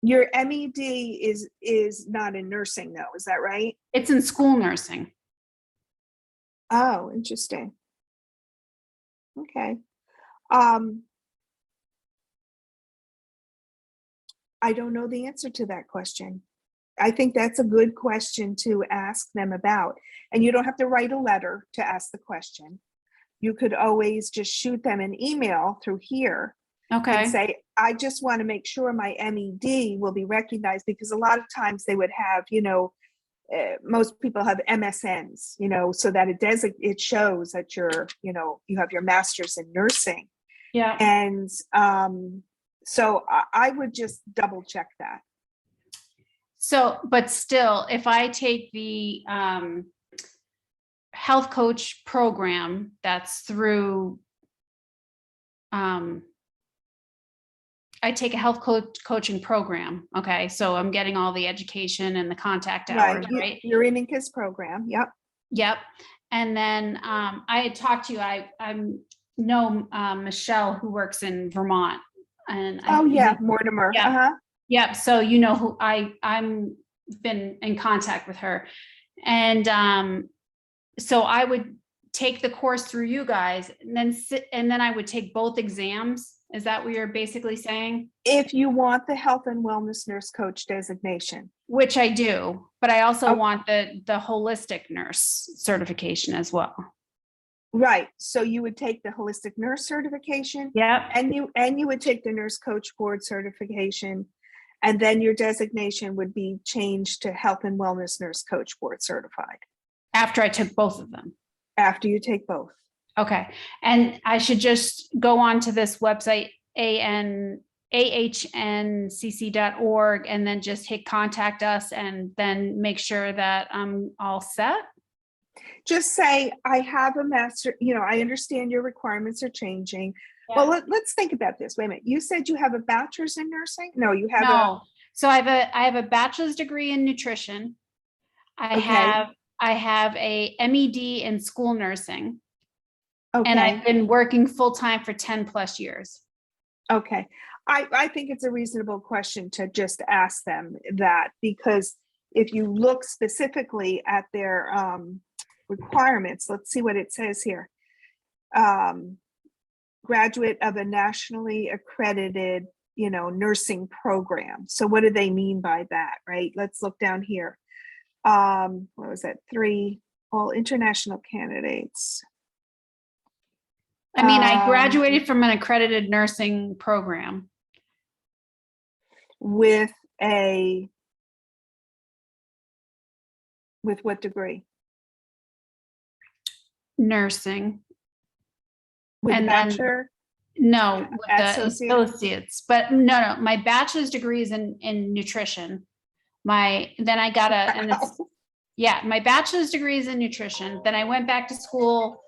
Your MED is not in nursing though, is that right? It's in school nursing. Oh, interesting. Okay. I don't know the answer to that question. I think that's a good question to ask them about. And you don't have to write a letter to ask the question. You could always just shoot them an email through here Okay. and say, I just want to make sure my MED will be recognized, because a lot of times they would have, most people have MSNs, so that it shows that you have your master's in nursing. Yeah. And so I would just double check that. So, but still, if I take the health coach program that's through, I take a health coaching program. Okay. So I'm getting all the education and the contact hours, right? You're in Inca's program. Yep. Yep. And then I had talked to you, I know Michelle, who works in Vermont. And Mortimer. Yeah. Uh-huh. Yep. So who I'm been in contact with her. And so I would take the course through you guys, and then I would take both exams. Is that what you're basically saying? If you want the health and wellness nurse coach designation. Which I do, but I also want the holistic nurse certification as well. Right. So you would take the holistic nurse certification. Yeah. And you would take the nurse coach board certification. And then your designation would be changed to health and wellness nurse coach board certified. After I took both of them. After you take both. Okay. And I should just go on to this website, ahnCC.org, and then just hit contact us, and then make sure that I'm all set. Just say, I have a master, I understand your requirements are changing. Yeah. Well, let's think about this. Wait a minute. You said you have a bachelor's in nursing? No, you have No. So I have a bachelor's degree in nutrition. I have a MED in school nursing. Okay. And I've been working full time for 10 plus years. Okay. I think it's a reasonable question to just ask them that, because if you look specifically at their requirements, let's see what it says here. Graduate of a nationally accredited, nursing program. So what do they mean by that, right? Let's look down here. What was that? 3, all international candidates. I mean, I graduated from an accredited nursing program. With what degree? Nursing. With And then- bachelor? No, with the Associate? associates, but no, my bachelor's degree is in nutrition. Then I got and it's, yeah, my bachelor's degree is in nutrition. Then I went back to school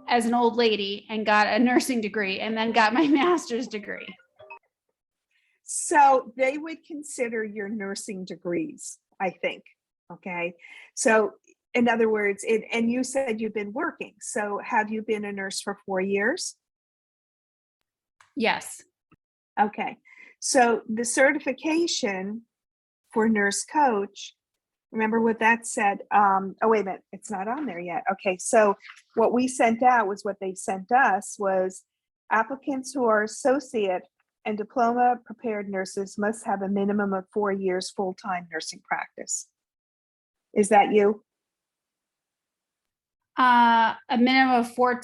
as an old lady and got a nursing degree and then got my master's degree. So they would consider your nursing degrees, I think. Okay. So in other words, and you said you've been working. So have you been a nurse for 4 years? Yes. Okay. So the certification for nurse coach, remember what that said? Oh, wait a minute. It's not on there yet. Okay. So what we sent out was what they sent us was applicants who are associate and diploma prepared nurses must have a minimum of 4 years full-time nursing practice. Is that you? A minimum of four.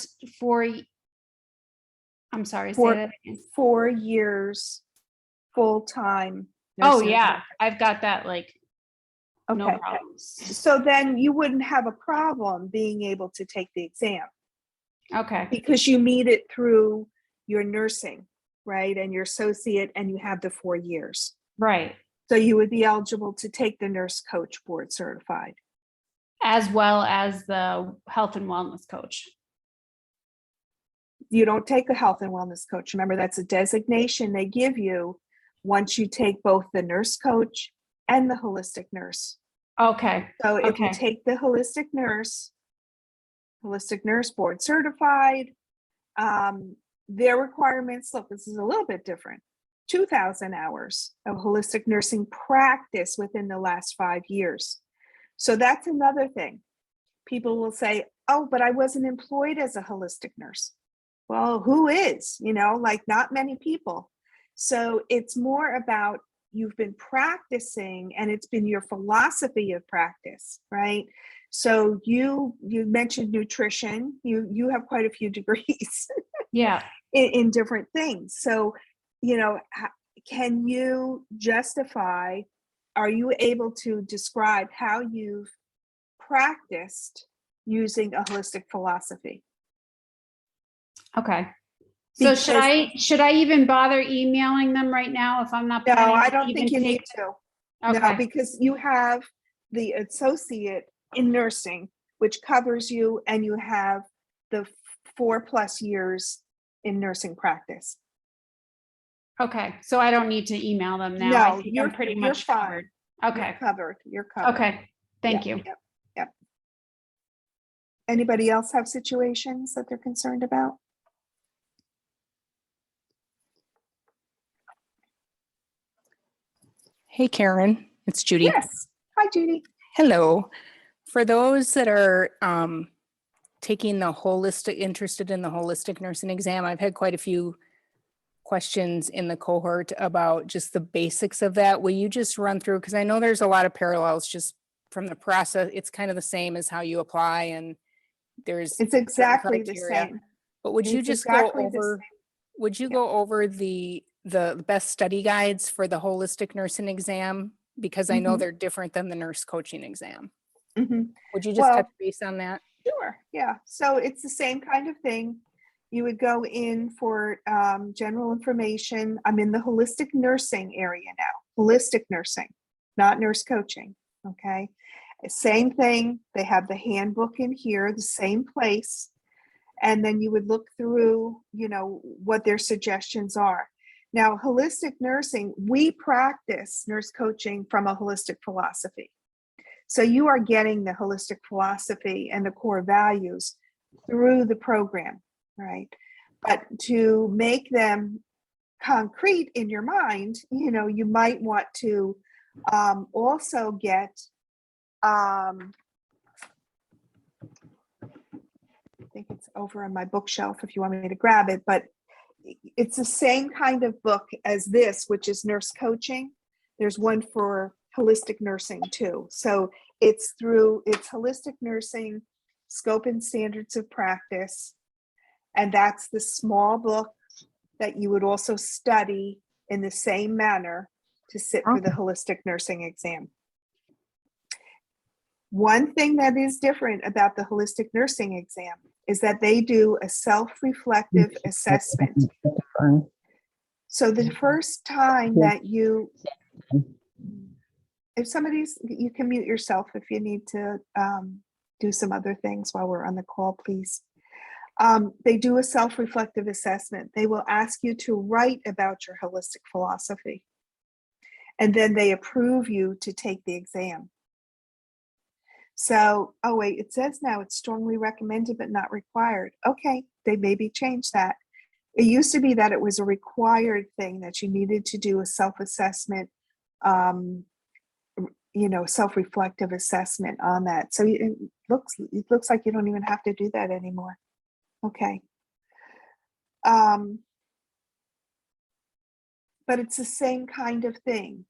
I'm sorry. Say that again. 4 years full-time. Oh nursing yeah, I've got that. Like, no Okay. problems. So then you wouldn't have a problem being able to take the exam Okay. because you meet it through your nursing, right? And your associate, and you have the 4 years. Right. So you would be eligible to take the nurse coach board certified. As well as the health and wellness coach. You don't take a health and wellness coach. Remember, that's a designation they give you once you take both the nurse coach and the holistic nurse. Okay. So if you Okay. take the holistic nurse board certified, their requirements, look, this is a little bit different. 2,000 hours of holistic nursing practice within the last 5 years. So that's another thing. People will say, oh, but I wasn't employed as a holistic nurse. Well, who is? Like not many people. So it's more about you've been practicing and it's been your philosophy of practice, right? So you mentioned nutrition. You have quite a few degrees Yeah. in different things. So, can you justify, are you able to describe how you've practiced using a holistic philosophy? Okay. So should I even bother emailing them right now if I'm not? No, planning I to don't think even you need take- to. Okay. No, because you have the associate in nursing, which covers you, and you have the 4+ years in nursing practice. Okay. So I don't need to email them now. No, I think you're I'm pretty you're much fine. covered. Okay. You're covered. Okay. Thank Yep, you. Yep. Anybody else have situations that they're concerned about? Hey, Karen, it's Judy. Yes. Hi, Judy. Hello. For those that are interested in the holistic nursing exam, I've had quite a few questions in the cohort about just the basics of that. Will you just run through, because I know there's a lot of parallels just from the process. It's kind of the same as how you apply, and there's It's certain exactly the criteria. same. But would you It's just exactly go the over? same. Would you Yeah. go over the best study guides for the holistic nursing exam? Because I know Mhm. they're different than the nurse coaching exam. Mhm. Would you just touch Well, base on that? sure. Yeah. So it's the same kind of thing. You would go in for general information. I'm in the holistic nursing area now. Holistic nursing, not nurse coaching. Okay. Same thing. They have the handbook in here, the same place. And then you would look through, what their suggestions are. Now, holistic nursing, we practice nurse coaching from a holistic philosophy. So you are getting the holistic philosophy and the core values through the program, right? But to make them concrete in your mind, you might want to also get, I think it's over on my bookshelf if you want me to grab it, but it's the same kind of book as this, which is nurse coaching. There's one for holistic nursing too. So it's holistic nursing, scope and standards of practice. And that's the small book that you would also study in the same manner to sit for the holistic nursing exam. One thing that is different about the holistic nursing exam is that they do a self-reflective assessment. So the first time that you can mute yourself if you need to do some other things while we're on the call, please. They do a self-reflective assessment. They will ask you to write about your holistic philosophy, and then they approve you to take the exam. So, oh wait, it says now it's strongly recommended but not required. Okay, they maybe changed that. It used to be that it was a required thing that you needed to do a self-assessment, self-reflective assessment on that. So it looks like you don't even have to do that anymore. Okay. But it's the same kind of thing.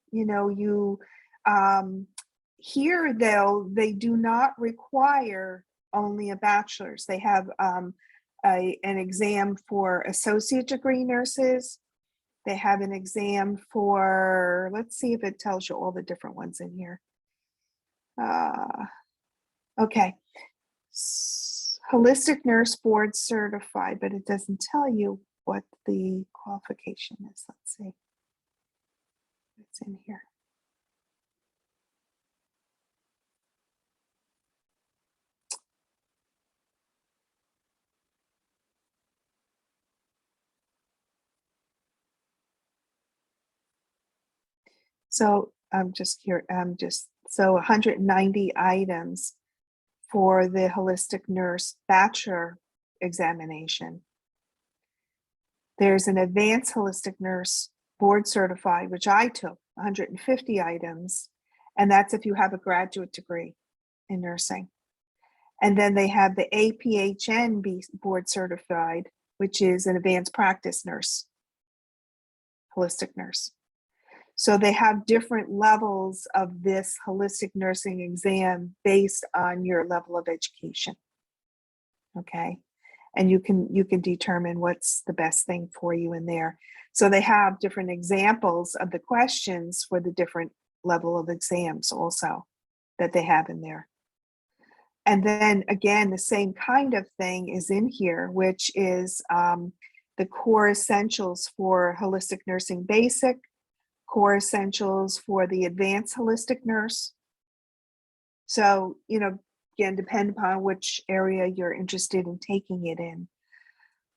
Here though, they do not require only a bachelor's. They have an exam for associate degree nurses. They have an exam for, let's see if it tells you all the different ones in here. Okay. Holistic nurse board certified, but it doesn't tell you what the qualification is. Let's see. It's in here. So so 190 items for the holistic nurse bachelor examination. There's an advanced holistic nurse board certified, which I took, 150 items, and that's if you have a graduate degree in nursing. And then they have the APHN board certified, which is an advanced practice nurse, holistic nurse. So they have different levels of this holistic nursing exam based on your level of education. Okay. And you can determine what's the best thing for you in there. So they have different examples of the questions for the different level of exams also that they have in there. And then again, the same kind of thing is in here, which is the core essentials for holistic nursing basic, core essentials for the advanced holistic nurse. So, again, depend upon which area you're interested in taking it in.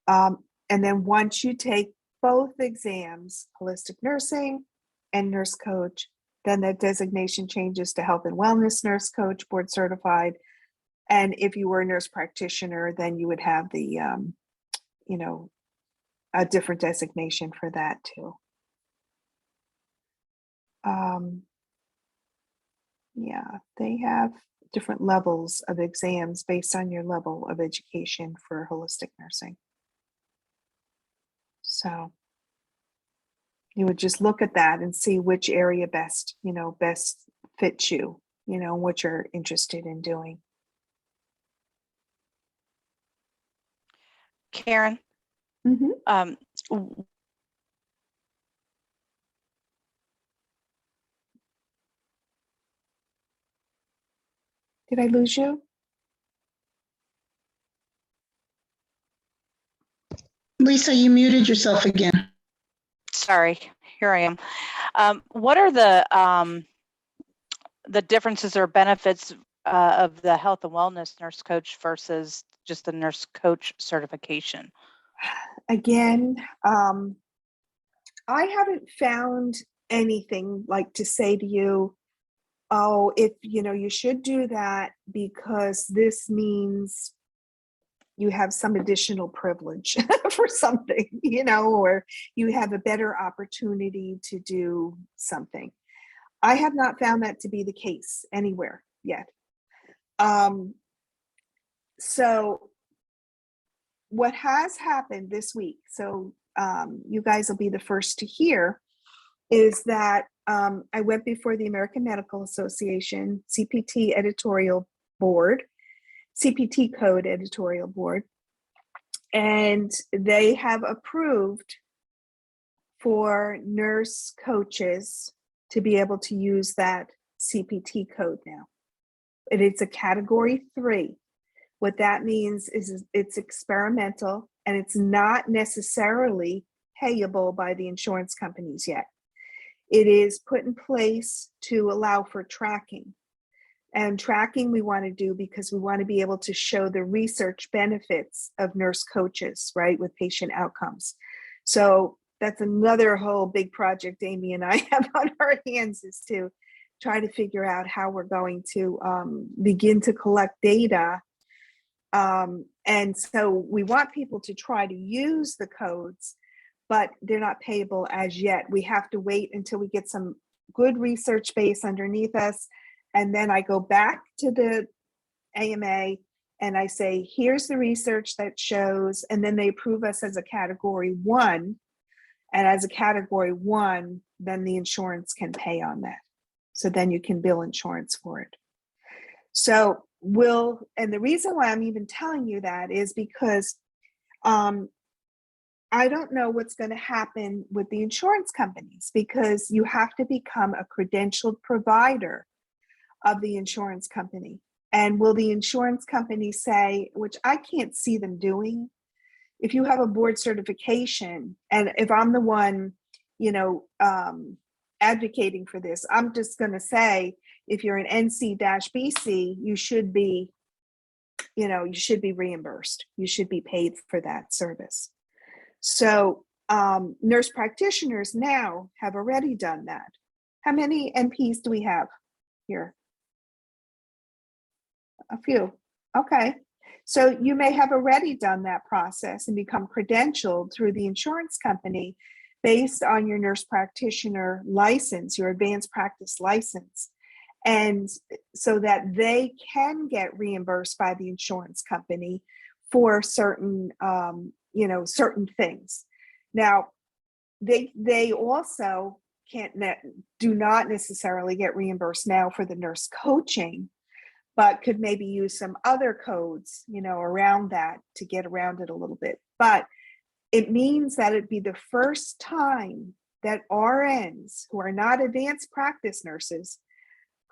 And then once you take both exams, holistic nursing and nurse coach, then that designation changes to health and wellness nurse coach board certified. And if you were a nurse practitioner, then you would have the, a different designation for that too. Yeah, they have different levels of exams based on your level of education for holistic nursing. So you would just look at that and see which area best fits you, what you're interested in doing. Karen, Mm-hmm. Did I lose you? Lisa, you muted yourself again. sorry, here I am. What are the differences or benefits of the health and wellness nurse coach versus just the nurse coach certification? Again, I haven't found anything like to say to you, oh, if you should do that because this means you have some additional privilege for something, or you have a better opportunity to do something. I have not found that to be the case anywhere yet. So what has happened this week, so you guys will be the first to hear, is that I went before the American Medical Association CPT editorial board, CPT code editorial board, and they have approved for nurse coaches to be able to use that CPT code now. And it's a category 3. What that means is it's experimental and it's not necessarily payable by the insurance companies yet. It is put in place to allow for tracking. And tracking we want to do because we want to be able to show the research benefits of nurse coaches, right, with patient outcomes. So that's another whole big project Amy and I have on our hands, is to try to figure out how we're going to begin to collect data. And so we want people to try to use the codes, but they're not payable as yet. We have to wait until we get some good research base underneath us. And then I go back to the AMA and I say, here's the research that shows, and then they approve us as a category 1. And as a category 1, then the insurance can pay on that. So then you can bill insurance for it. So and the reason why I'm even telling you that is because I don't know what's going to happen with the insurance companies, because you have to become a credentialed provider of the insurance company. And will the insurance company say, which I can't see them doing, if you have a board certification, and if I'm the one, advocating for this, I'm just going to say, if you're an NCBC, you should be reimbursed. You should be paid for that service. So nurse practitioners now have already done that. How many NPs do we have here? A few. Okay. So you may have already done that process and become credentialed through the insurance company based on your nurse practitioner license, your advanced practice license. And so that they can get reimbursed by the insurance company for certain, certain things. Now, they also do not necessarily get reimbursed now for the nurse coaching, but could maybe use some other codes, around that to get around it a little bit. But it means that it'd be the first time that RNs who are not advanced practice nurses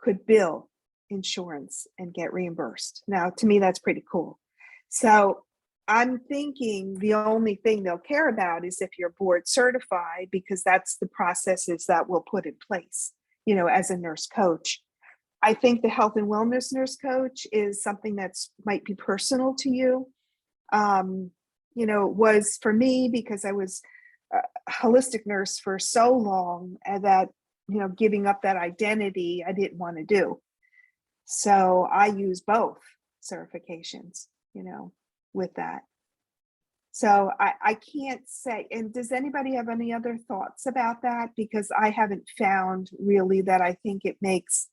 could bill insurance and get reimbursed. Now, to me, that's pretty cool. So I'm thinking the only thing they'll care about is if you're board certified, because that's the processes that we'll put in place, as a nurse coach. I think the health and wellness nurse coach is something that's might be personal to you. It was for me because I was a holistic nurse for so long, and that, giving up that identity, I didn't want to do. So I use both certifications, with that. So I can't say, and does anybody have any other thoughts about that? Because I haven't found really that I think it makes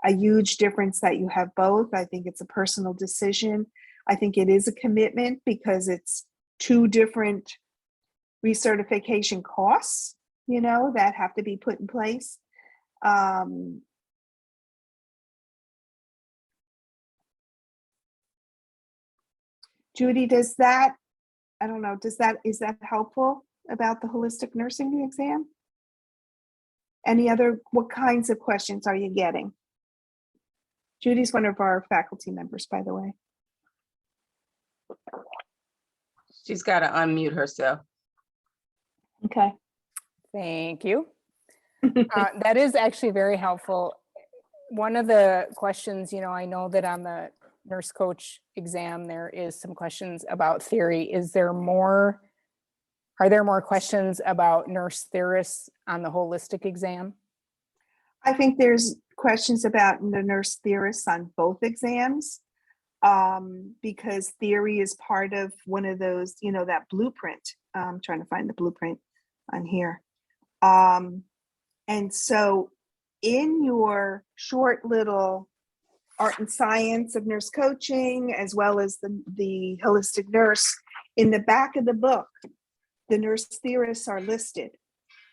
a huge difference that you have both. I think it's a personal decision. I think it is a commitment because it's 2 different recertification costs, that have to be put in place. Judy, is that helpful about the holistic nursing exam? What kinds of questions are you getting? Judy's one of our faculty members, by the way. She's got to unmute herself. Okay. Thank you. That is actually very helpful. One of the questions, I know that on the nurse coach exam, there is some questions about theory. Are there more questions about nurse theorists on the holistic exam? I think there's questions about the nurse theorists on both exams, because theory is part of one of those, that blueprint. I'm trying to find the blueprint on here. And so in your short little art and science of nurse coaching, as well as the holistic nurse, in the back of the book, the nurse theorists are listed.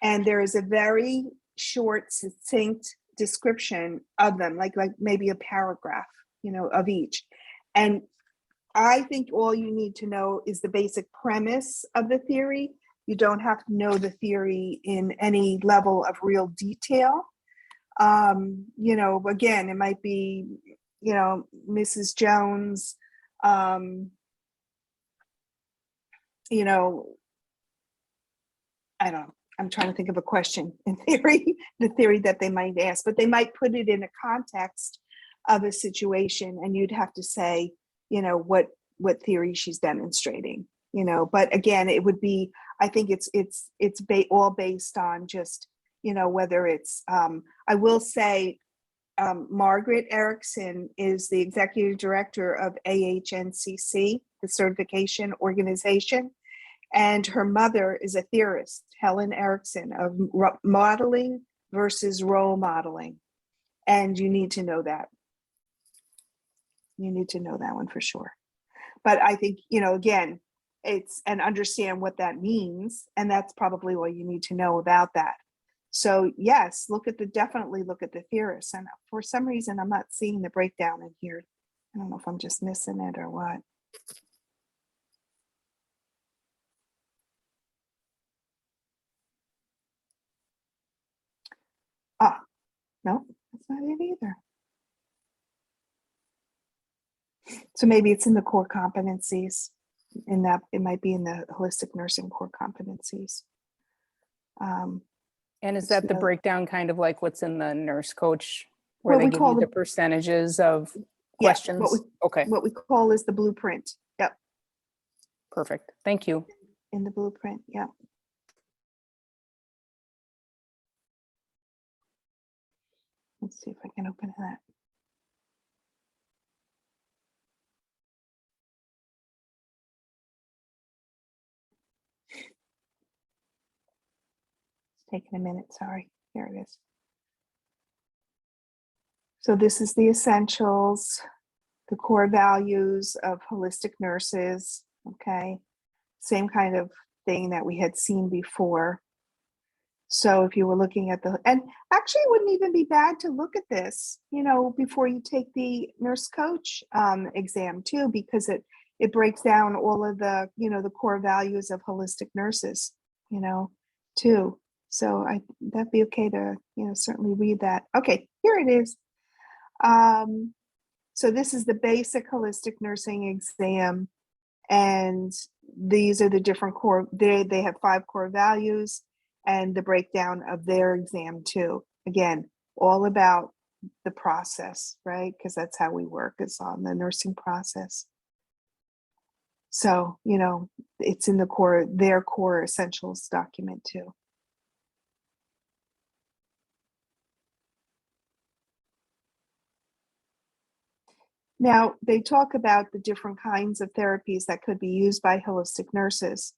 And there is a very short, succinct description of them, like maybe a paragraph, of each. And I think all you need to know is the basic premise of the theory. You don't have to know the theory in any level of real detail. Again, it might be, Mrs. Jones, I don't know. I'm trying to think of a question in theory, the theory that they might ask, but they might put it in a context of a situation, and you'd have to say, what theory she's demonstrating, but again, it would be, I think it's all based on just, whether it's, I will say, Margaret Erickson is the executive director of AHNCC, the certification organization. And her mother is a theorist, Helen Erickson, of modeling versus role modeling. And you need to know that. You need to know that one for sure. But I think, again, it's and understand what that means. And that's probably all you need to know about that. So yes, definitely look at the theorists. And for some reason, I'm not seeing the breakdown in here. I don't know if I'm just missing it or what. No, that's not it either. So maybe it's in the core competencies. In that, it might be in the holistic nursing core competencies. And is that the So- breakdown kind of like what's in the nurse coach, where What they we give call you the the- percentages of Yeah, questions? Okay, what we call is the blueprint. Yep, perfect. Thank you. in the blueprint. Yep. Let's see if I can open that. It's taking a minute, sorry. Here it is. So this is the essentials, the core values of holistic nurses, okay? Same kind of thing that we had seen before. So if you were looking at and actually it wouldn't even be bad to look at this, before you take the nurse coach exam too, because it breaks down all of the, the core values of holistic nurses, too. So that'd be okay to, certainly read that. Okay, here it is. So this is the basic holistic nursing exam. And these are the different core, they have 5 core values and the breakdown of their exam too. Again, all about the process, right? Because that's how we work, is on the nursing process. So, it's in their core essentials document too. Now, they talk about the different kinds of therapies that could be used by holistic nurses.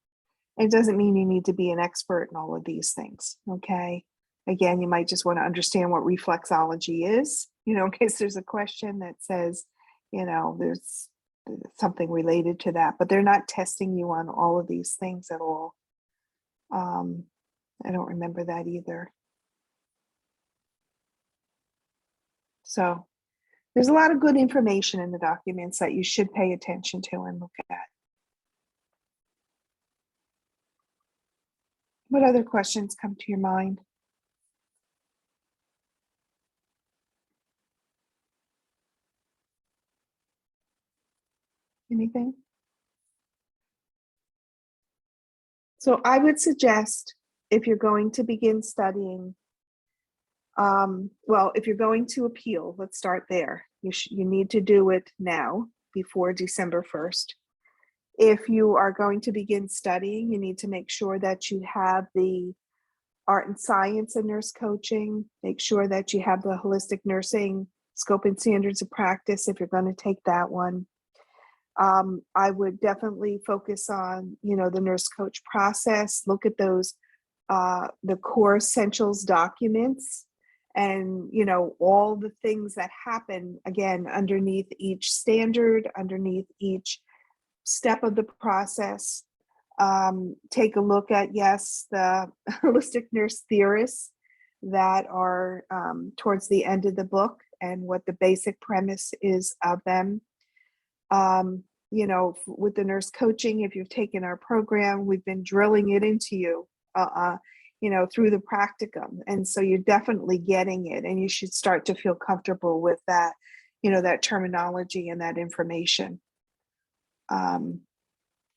It doesn't mean you need to be an expert in all of these things, okay? Again, you might just want to understand what reflexology is, in case there's a question that says, there's something related to that, but they're not testing you on all of these things at all. I don't remember that either. So there's a lot of good information in the documents that you should pay attention to and look at. What other questions come to your mind? Anything? So I would suggest, if you're going to begin studying, well, if you're going to appeal, let's start there. You need to do it now before December 1st. If you are going to begin studying, you need to make sure that you have the art and science and nurse coaching. Make sure that you have the holistic nursing scope and standards of practice if you're going to take that one. I would definitely focus on, the nurse coach process. Look at those, the core essentials documents, and, you know, all the things that happen, again, underneath each standard, underneath each step of the process. Take a look at, yes, the holistic nurse theorists that are towards the end of the book and what the basic premise is of them. You know, with the nurse coaching, if you've taken our program, we've been drilling it into you, you know, through the practicum. And so you're definitely getting it, and you should start to feel comfortable with that, you know, that terminology and that information.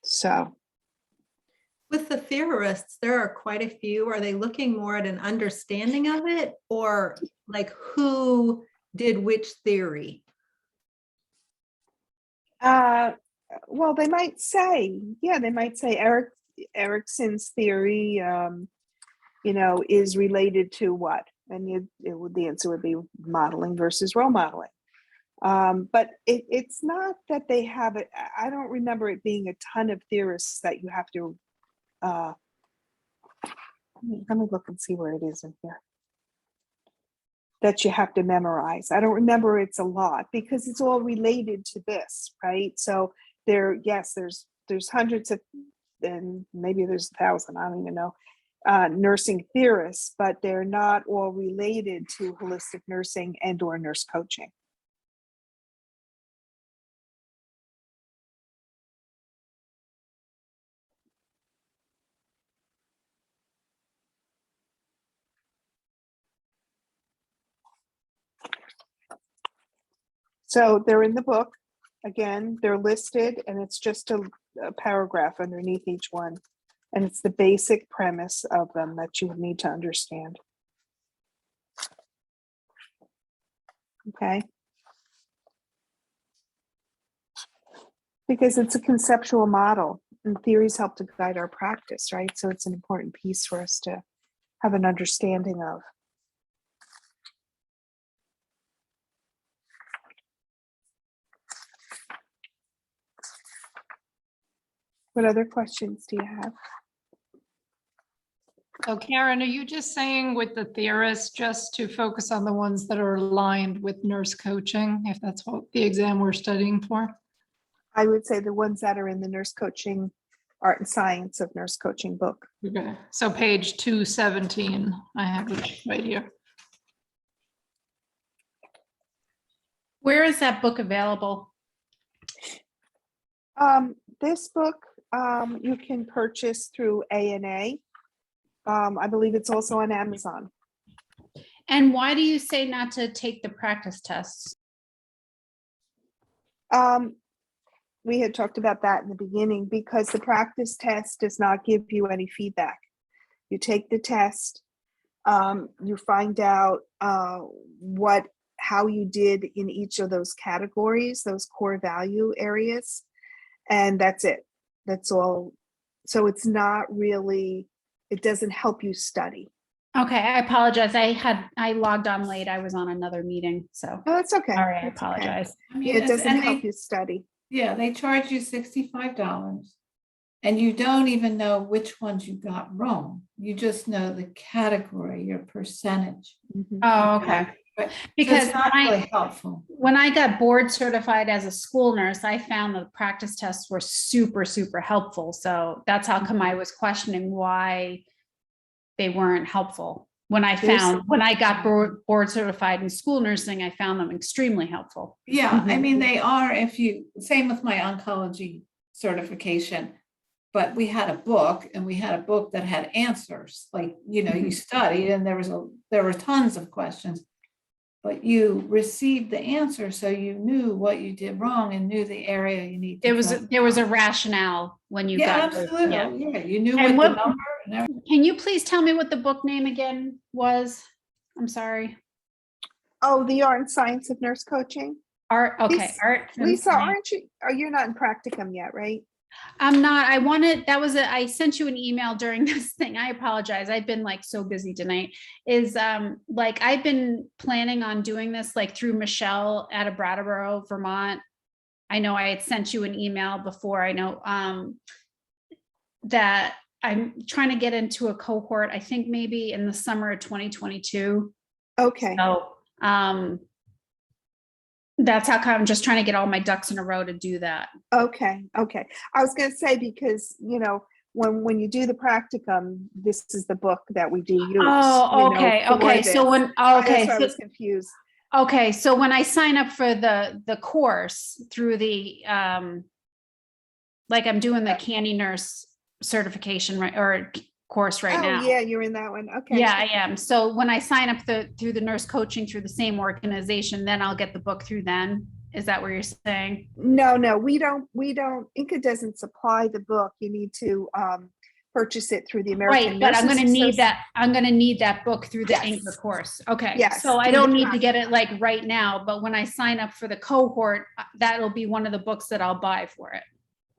So. With the theorists, there are quite a few. Are they looking more at an understanding of it, or like who did which theory? Well, they might say, yeah, they might say Erickson's theory, you know, is related to what? And the answer would be modeling versus role modeling. But it's not that they have it. I don't remember it being a ton of theorists that you have to, let me look and see where it is in here, that you have to memorize. I don't remember it's a lot because it's all related to this, right? So yes, there's hundreds of, and maybe there's 1,000, I don't even know, nursing theorists, but they're not all related to holistic nursing and or nurse coaching. So they're in the book. Again, they're listed, and it's just a paragraph underneath each one. And it's the basic premise of them that you would need to understand. Okay. Because it's a conceptual model, and theories help to guide our practice, right? So it's an important piece for us to have an understanding of. What other questions do you have? So Karen, are you just saying with the theorists, just to focus on the ones that are aligned with nurse coaching, if that's what the exam we're studying for? I would say the ones that are in the nurse coaching, art and science of nurse coaching book. Okay, so page 217, I have it right here. Where is that book available? This book you can purchase through A&A. I believe it's also on Amazon. And why do you say not to take the practice tests? We had talked about that in the beginning because the practice test does not give you any feedback. You take the test, you find out how you did in each of those categories, those core value areas, and that's it. That's all. So it's not really, it doesn't help you study. Okay, I apologize. I logged on late. I was on another meeting, so. No, that's okay. All right, I That's okay. apologize. I mean, Yeah, it doesn't and help they- you study. Yeah, they charge you $65 and you don't even know which ones you got wrong. You just know the category, your percentage. Mhm. Oh, okay. Right. Because So it's not really helpful. when I got board certified as a school nurse, I found the practice tests were super, super helpful. So that's how come I was questioning why they weren't helpful. When I got board certified in school nursing, I found them extremely helpful. Yeah, I mean, they are, same with my oncology certification, but we had a book that had answers, like, you know, you studied and there were tons of questions, but you received the answer. So you knew what you did wrong and knew the area you need to. There was a rationale when you Yeah, got those, absolutely. yeah. Yeah, you knew And what the number and everything. Can you please tell me what the book name again was? I'm sorry. Oh, the art and science of nurse coaching. Art, okay. Lisa- Art. and Lisa, science. aren't you? Oh, you're not in practicum yet, right? I'm not. I sent you an email during this thing. I apologize. I've been like so busy tonight. Like I've been planning on doing this like through Michelle out of Brattleboro, Vermont. I know I had sent you an email before. I know that I'm trying to get into a cohort, I think maybe in the summer of 2022. Okay, So, that's how come I'm just trying to get all my ducks in a row to do that. okay. I was gonna say, because, when you do the practicum, this is the book that we do use. Oh, okay, for okay. So this. when, oh, okay, That's why I so, was confused. okay, so when I sign up for the course through the, like I'm doing the candy nurse certification, right, or course right Oh, now. yeah, you're in that one. Okay. Yeah, I am. So when I sign up through the nurse coaching through the same organization, then I'll get the book through then. Is that what you're saying? No, we don't, Inca doesn't supply the book. You need to purchase it through the American Right, but I'm Nurses gonna need Associ- that, I'm gonna need that book through the Yes. Anchor course. Okay, Yes, so I through don't the need to get it like right now, but when I sign up for the cohort, that'll be one of the books that I'll buy for it.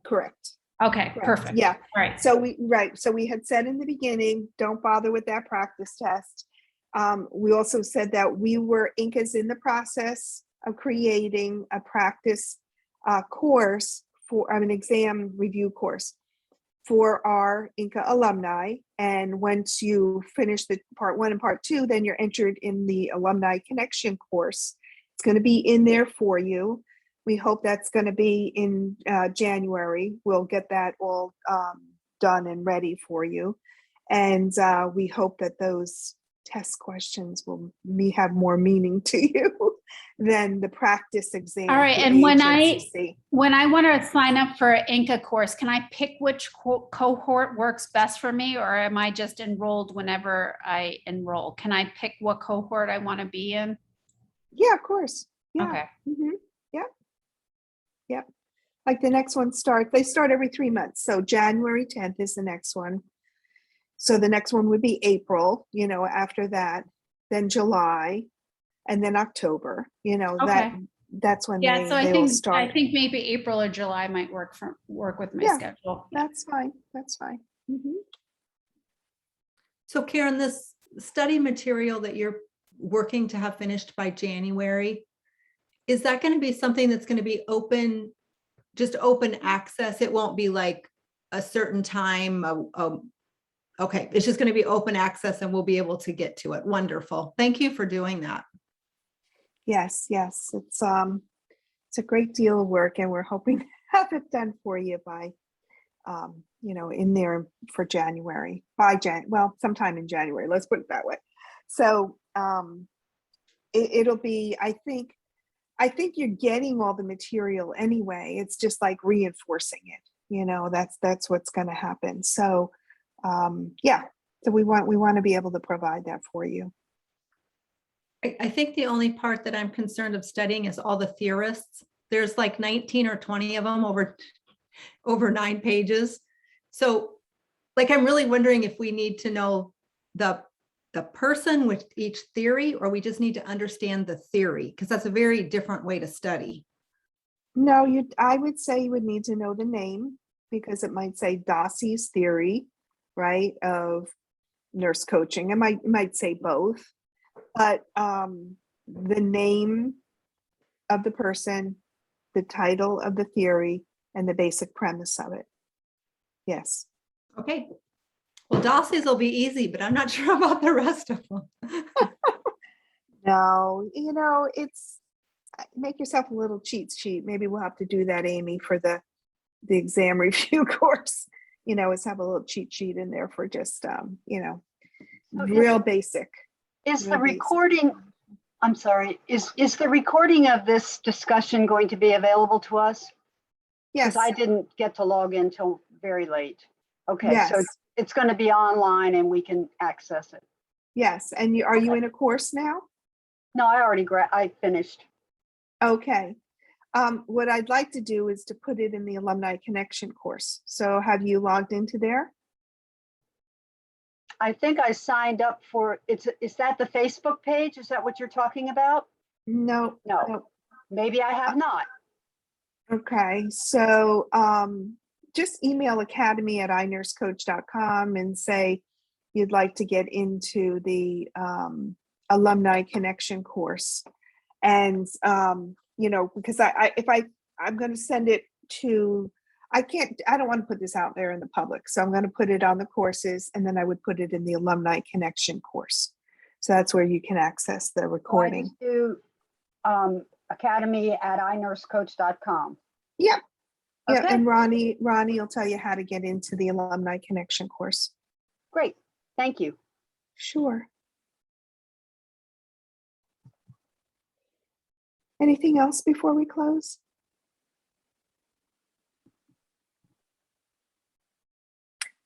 Correct. Okay, Correct. perfect. Yeah. All right. So we had said in the beginning, don't bother with that practice test. We also said that Inca's in the process of creating a practice course for an exam review course for our Inca alumni. And once you finish the part 1 and part 2, then you're entered in the Alumni Connection course. It's going to be in there for you. We hope that's going to be in January. We'll get that all done and ready for you. And we hope that those test questions will have more meaning to you than the practice exam. All right, through and when AHNCC. I want to sign up for an Inca course, can I pick which cohort works best for me, or am I just enrolled whenever I enroll? Can I pick what cohort I want to be in? Yeah, of course. Yeah. Okay. Mhm. Yep. Like the next one they start every 3 months. So January 10th is the next one. So the next one would be April, after that, then July, and then October, Okay. that's when Yeah, so they will start. I think maybe April or July might work with my Yeah. schedule. That's fine. Mhm. So Karen, this study material that you're working to have finished by January, is that going to be something that's going to be open, just open access? It won't be like a certain time. Okay, it's just going to be open access and we'll be able to get to it. Wonderful. Thank you for doing that. Yes. It's a great deal of work, and we're hoping to have it done for you by, in there for January, sometime in January, let's put it that way. So it'll be, I think you're getting all the material anyway. It's just like reinforcing it, that's what's going to happen. So so we want to be able to provide that for you. I think the only part that I'm concerned of studying is all the theorists. There's like 19 or 20 of them over 9 pages. So like, I'm really wondering if we need to know the person with each theory, or we just need to understand the theory, because that's a very different way to study. No, I would say you would need to know the name, because it might say Dossie's theory, right, of nurse coaching. It might say both, but the name of the person, the title of the theory, and the basic premise of it. Yes. Okay. Well, Dossie's will be easy, but I'm not sure about the rest of them. No, it's make yourself a little cheat sheet. Maybe we'll have to do that, Amy, for the exam review course. Is have a little cheat sheet in there for just real basic. Is real the basic. recording, I'm sorry, is the recording of this discussion going to be available to us? Yes. Because I didn't get to log in till very late. Okay, Yes. so it's going to be online and we can access it. Yes. And are you in a course now? No, I finished. Okay. What I'd like to do is to put it in the Alumni Connection course. So have you logged into there? I think I signed up for is that the Facebook page? Is that what you're talking about? No. No. Maybe I have not. Okay. So just email academy@inursecoach.com and say you'd like to get into the Alumni Connection course. And because I'm going to send it to, I don't want to put this out there in the public. So I'm going to put it on the courses, and then I would put it in the Alumni Connection course. So that's where you can access the So I recording. just do academy@inursecoach.com. Yep. Yeah, Okay. and Ronnie will tell you how to get into the Alumni Connection course. Great. Thank you. Sure. Anything else before we close?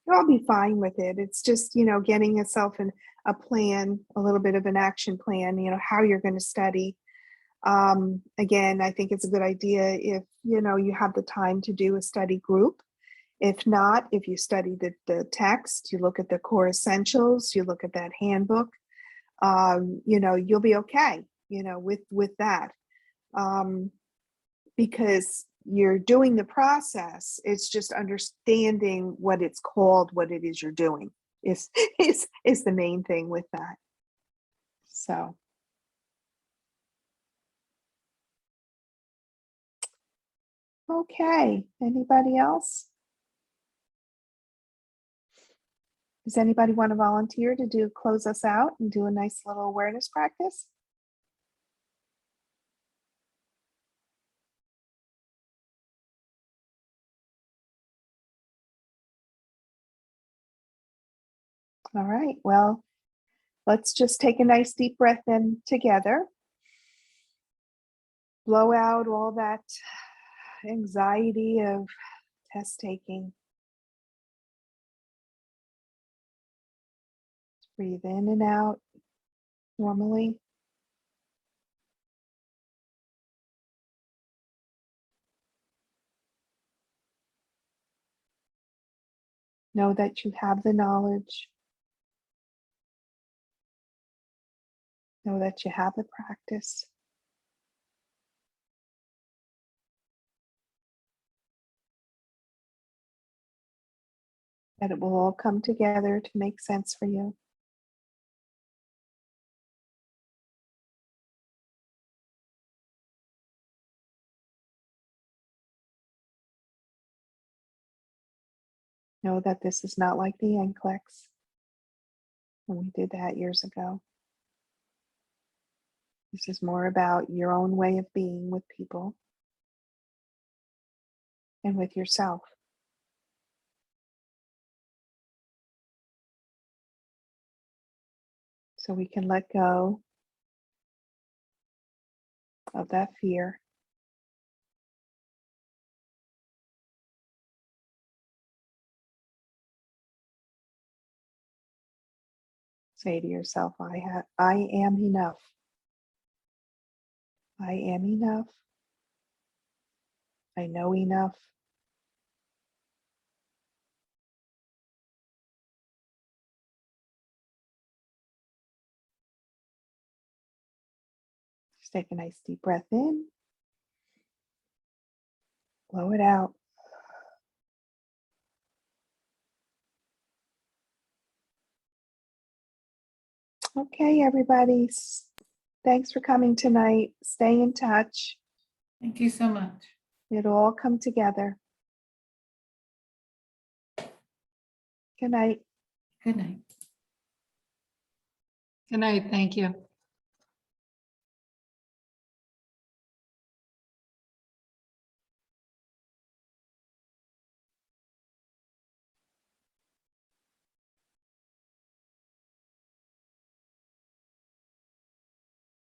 You'll be fine with it. It's just, getting yourself in a plan, a little bit of an action plan, how you're going to study. Again, I think it's a good idea if, you have the time to do a study group. If not, if you study the text, you look at the core essentials, you look at that handbook, you'll be okay, with that. Because you're doing the process, it's just understanding what it's called, what it is you're doing is the main thing with that. So. Okay, anybody else? Does anybody want to volunteer to close us out and do a nice little awareness practice? All right, well, let's just take a nice deep breath in together. Blow out all that anxiety of test taking. Breathe in and out normally. Know that you have the knowledge. Know that you have the practice. That it will all come together to make sense for you. Know that this is not like the NCLEX. And we did that years ago. This is more about your own way of being with people and with yourself. So we can let go of that fear. Say to yourself, I am enough. I am enough. I know enough. Just take a nice deep breath in. Blow it out. Okay, everybody. Thanks for coming tonight. Stay in touch. Thank you so much. It'll all come together. Good night. Good night. Good night. Thank you.